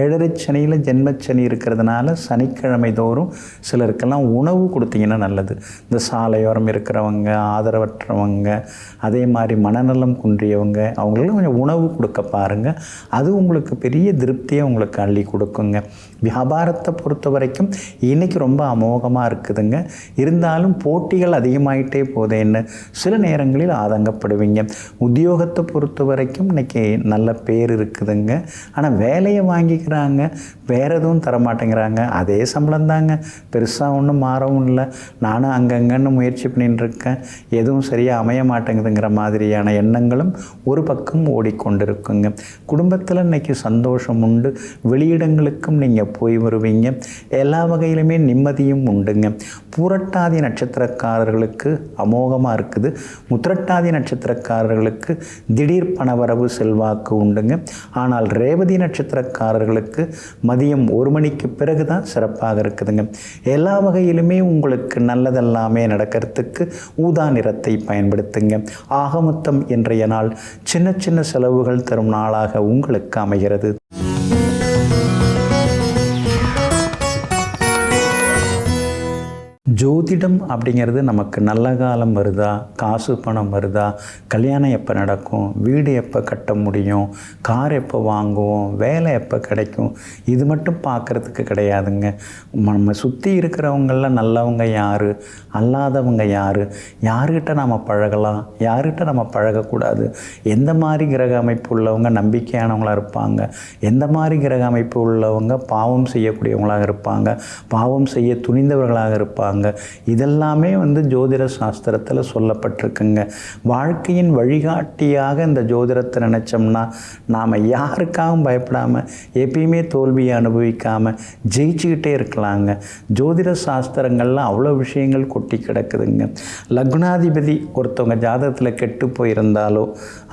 7.5 சனியில் ஜென்மச்சனி இருக்கிறதுனால சனிக்கிழமை தோறும் சிலருக்கெல்லாம் உணவு கொடுத்தீங்கன்னா நல்லது. இந்த சாலையோரம் இருக்கிறவங்க, ஆதரவற்றவங்க, அதே மாதிரி மனநலம் குன்றியவங்க, அவங்களும் கொஞ்சம் உணவு கொடுக்க பாருங்கள். அது உங்களுக்கு பெரிய திருப்தியை உங்களுக்கு அள்ளி கொடுக்குங்க. வியாபாரத்தை பொறுத்த வரைக்கும் இன்றைக்கி ரொம்ப அமோகமாக இருக்குதுங்க. இருந்தாலும் போட்டிகள் அதிகமாகிட்டே போதேன்னு சில நேரங்களில் ஆதங்கப்படுவீங்க. உத்தியோகத்தை பொறுத்த வரைக்கும் இன்றைக்கி நல்ல பேர் இருக்குதுங்க. ஆனால் வேலையை வாங்கிக்கிறாங்க, வேறு எதுவும் தரமாட்டேங்கிறாங்க. அதே சம்பளம் தாங்க, பெருசாக ஒன்றும் மாறவும் இல்லை. நானும் அங்கங்கன்னு முயற்சி பண்ணிட்டு இருக்கேன், எதுவும் சரியாக அமைய மாட்டேங்குதுங்கிற மாதிரியான எண்ணங்களும் ஒரு பக்கம் ஓடிக்கொண்டிருக்குங்க. குடும்பத்தில் இன்றைக்கி சந்தோஷம் உண்டு. வெளியிடங்களுக்கும் நீங்கள் போய் வருவீங்க. எல்லா வகையிலுமே நிம்மதியும் உண்டுங்க. பூரட்டாதி நட்சத்திரம் நட்சத்திரக்காரர்களுக்கு அமோகமாக இருக்குது. உத்திரட்டாதி நட்சத்திரக்காரர்களுக்கு திடீர் பணவரவு செல்வாக்கு உண்டுங்க. ஆனால் ரேவதி நட்சத்திரக்காரர்களுக்கு மதியம் 1 மணிக்கு பிறகு தான் சிறப்பாக இருக்குதுங்க. எல்லா வகையிலுமே உங்களுக்கு நல்லதெல்லாமே நடக்கிறதுக்கு ஊதா நிறத்தை பயன்படுத்துங்க. ஆகமொத்தம் இன்றைய நாள் சின்ன சின்ன செலவுகள் தரும் நாளாக உங்களுக்கு அமைகிறது. ஜோதிடம் அப்படிங்கிறது நமக்கு நல்ல காலம் வருதா, காசு பணம் வருதா, கல்யாணம் எப்போ நடக்கும், வீடு எப்போ கட்ட முடியும், கார் எப்போ வாங்குவோம், வேலை எப்போ கிடைக்கும், இது மட்டும் பார்க்குறதுக்கு கிடையாதுங்க. நம்ம சுற்றி இருக்கிறவங்களில் நல்லவங்க யார், அல்லாதவங்க யார், யார்கிட்ட நம்ம பழகலாம், யார்கிட்ட நம்ம பழகக்கூடாது, எந்த மாதிரி கிரக அமைப்பு உள்ளவங்க நம்பிக்கையானவங்களாக இருப்பாங்க, எந்த மாதிரி கிரக அமைப்பு உள்ளவங்க பாவம் செய்யக்கூடியவங்களாக இருப்பாங்க, பாவம் செய்ய துணிந்தவர்களாக இருப்பாங்க, இதெல்லாமே ஜோதிட சாஸ்திரத்தில் சொல்லப்பட்டிருக்குங்க. வாழ்க்கையின் வழிகாட்டியாக இந்த ஜோதிடத்தை நினச்சோம்னா நாம் யாருக்காகவும் பயப்படாமல் எப்பயுமே தோல்வியை அனுபவிக்காமல் ஜெயிச்சுக்கிட்டே இருக்கலாங்க. ஜோதிட சாஸ்திரங்களில் அவ்வளோ விஷயங்கள் கொட்டி கிடக்குதுங்க. லக்னாதிபதி ஒருத்தவங்க ஜாதகத்தில் கெட்டு போயிருந்தாலோ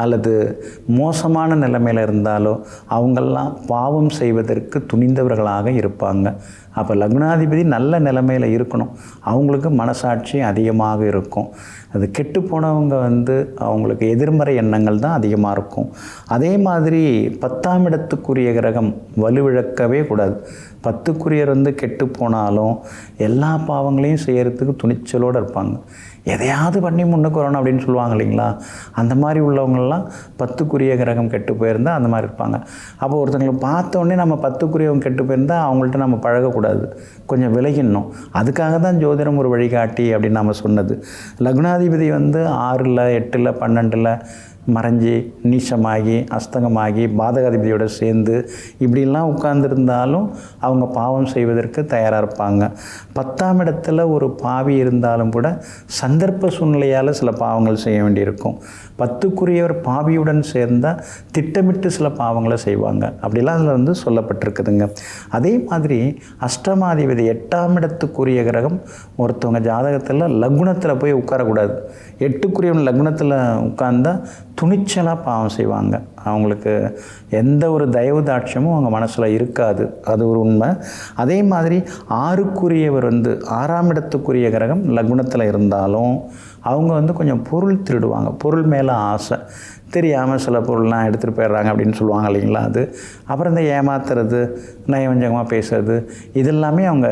அல்லது மோசமான நிலைமையில் இருந்தாலோ அவங்கெல்லாம் பாவம் செய்வதற்கு துணிந்தவர்களாக இருப்பாங்க. அப்போ லக்னாதிபதி நல்ல நிலைமையில் இருக்கணும். அவங்களுக்கு மனசாட்சி அதிகமாக இருக்கும். அது கெட்டு போனவங்க அவங்களுக்கு எதிர்மறை எண்ணங்கள் தான் அதிகமாக இருக்கும். அதே மாதிரி 10ஆம் இடத்துக்குரிய கிரகம் வலுவிழக்கவே கூடாது. 10க்குரியர் கெட்டு போனாலும் எல்லா பாவங்களையும் செய்கிறதுக்கு துணிச்சலோடு இருப்பாங்க. எதையாவது பண்ணி முன்னுக்கு வரணும் அப்படின்னு சொல்லுவாங்க இல்லைங்களா, அந்த மாதிரி உள்ளவங்கள்லாம் 10க்குரிய கிரகம் கெட்டு போயிருந்தால் அந்த மாதிரி இருப்பாங்க. அப்போ ஒருத்தங்களை பார்த்தோன்னே நம்ம 10க்குரியவங்க கெட்டு போயிருந்தால் அவங்கள்ட்ட நம்ம பழகக்கூடாது, கொஞ்சம் விலகிடணும். அதுக்காக தான் ஜோதிடம் ஒரு வழிகாட்டி அப்படின்னு நம்ம சொன்னது. லக்னாதிபதி 6ல் 8ல் 12ல் மறைஞ்சி நீச்சமாகி அஸ்தங்கமாகி பாதகாதிபதியோடு சேர்ந்து இப்படிலாம் உட்கார்ந்துருந்தாலும் அவங்க பாவம் செய்வதற்கு தயாராக இருப்பாங்க. 10ஆம் இடத்துல ஒரு பாவி இருந்தாலும் கூட சந்தர்ப்ப சூழ்நிலையால் சில பாவங்கள் செய்ய வேண்டியிருக்கும். 10க்குரியவர் பாவியுடன் சேர்ந்தால் திட்டமிட்டு சில பாவங்களை செய்வாங்க. அப்படிலாம் அதில் சொல்லப்பட்டிருக்குதுங்க. அதே மாதிரி அஷ்டமாதிபதி 8ஆம் இடத்துக்குரிய கிரகம் ஒருத்தவங்க ஜாதகத்தில் லக்னத்தில் போய் உட்காரக்கூடாது. 8க்குரியவன் லக்னத்தில் உட்கார்ந்தா துணிச்சலாக பாவம் செய்வாங்க. அவங்களுக்கு எந்த ஒரு தயவு தாட்சியமும் அவங்க மனசில் இருக்காது. அது ஒரு உண்மை. அதே மாதிரி 6க்குரியவர் 6ஆம் இடத்துக்குரிய கிரகம் லக்னத்தில் இருந்தாலும் அவங்க கொஞ்சம் பொருள் திருடுவாங்க. பொருள் மேலே ஆசை, தெரியாமல் சில பொருள்லாம் எடுத்துகிட்டு போயிடுறாங்க அப்படின்னு சொல்லுவாங்க இல்லைங்களா. அது அப்புறம் இந்த ஏமாத்துறது, நயவஞ்சகமாக பேசுறது, இதெல்லாமே அவங்க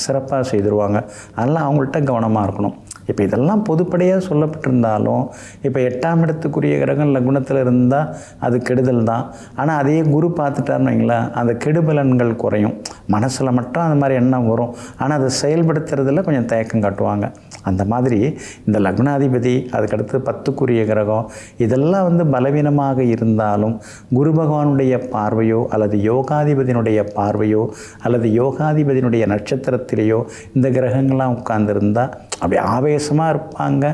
சிறப்பாக செய்திருவாங்க. அதெல்லாம் அவங்கள்ட்ட கவனமாக இருக்கணும். இப்போ இதெல்லாம் பொதுப்படையாக சொல்லப்பட்டிருந்தாலும் இப்போ 8ஆம் இடத்துக்குரிய கிரகம் லக்னத்தில் இருந்தால் அது கெடுதல் தான். ஆனால் அதையே குரு பார்த்துட்டாருன்னு வைங்களேன், அந்த கெடுபலன்கள் குறையும். மனசில் மட்டும் அந்த மாதிரி எண்ணம் வரும், ஆனால் அதை செயல்படுத்துறதுல கொஞ்சம் தயக்கம் காட்டுவாங்க. அந்த மாதிரி இந்த லக்னாதிபதி, அதுக்கடுத்து 10க்குரிய கிரகம், இதெல்லாம் பலவீனமாக இருந்தாலும் குரு பகவானுடைய பார்வையோ அல்லது யோகாதிபதியினுடைய பார்வையோ அல்லது யோகாதிபதியினுடைய நட்சத்திரத்திலேயோ இந்த கிரகங்கள்லாம் உட்கார்ந்துருந்தால் அப்படி ஆவேசமாக இருப்பாங்க,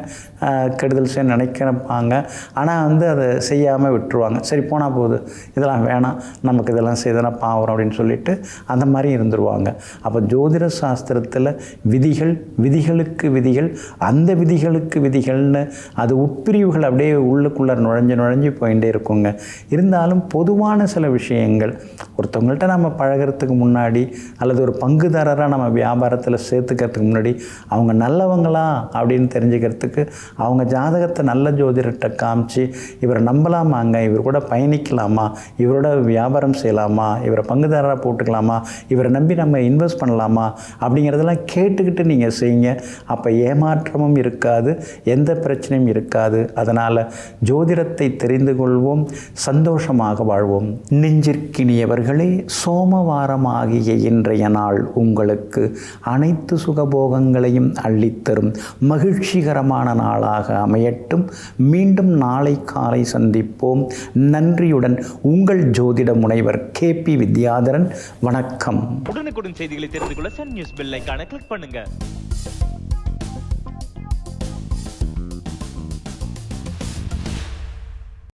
கெடுதல் செய்ய நினைக்கிறப்பாங்க. ஆனால் அதை செய்யாமல் விட்டுருவாங்க. சரி போனால் போகுது, இதெல்லாம் வேணாம், நமக்கு இதெல்லாம் செய்தனா பாவம் அப்படின்னு சொல்லிட்டு அந்த மாதிரி இருந்துருவாங்க. அப்போ ஜோதிட சாஸ்திரத்தில் விதிகள், விதிகளுக்கு விதிகள், அந்த விதிகளுக்கு விதிகள்னு அது உட்பிரிவுகள் அப்படியே உள்ளுக்குள்ளே நுழைஞ்சு போயிட்டே இருக்குங்க. இருந்தாலும் பொதுவான சில விஷயங்கள் ஒருத்தவங்கள்ட்ட நம்ம பழகிறதுக்கு முன்னாடி அல்லது ஒரு பங்குதாரராக நம்ம வியாபாரத்தில் சேர்த்துக்கிறதுக்கு முன்னாடி அவங்க நல்லவங்களா அப்படின்னு தெரிஞ்சுக்கிறதுக்கு அவங்க ஜாதகத்தை நல்ல ஜோதிடர்கிட்ட காமிச்சு இவரை நம்பலாமாங்க, இவர் கூட பயணிக்கலாமா, இவரோட வியாபாரம் செய்யலாமா, இவரை பங்குதாரராக போட்டுக்கலாமா, இவரை நம்பி நம்ம இன்வெஸ்ட் பண்ணலாமா அப்படிங்கிறதெல்லாம் கேட்டுக்கிட்டு நீங்கள் செய்யுங்க. அப்போ ஏமாற்றமும் இருக்காது, எந்த பிரச்சனையும் இருக்காது. அதனால் ஜோதிடத்தை தெரிந்து கொள்வோம், சந்தோஷமாக வாழ்வோம். நெஞ்சிற்கினியவர்களே, சோமவாரமாகிய இன்றைய நாள் உங்களுக்கு அனைத்து சுகபோகங்களையும் அள்ளித்தரும் மகிழ்ச்சிகரமான நாளாக அமையட்டும். மீண்டும் நாளை காலை சந்திப்போம். நன்றியுடன் உங்கள் ஜோதிட முனைவர் KP வித்யாதரன். வணக்கம். உடனுக்குடன் செய்திகளை தெரிந்து கொள்ள சன் நியூஸ் பெல் ஐகானை கிளிக் பண்ணுங்க.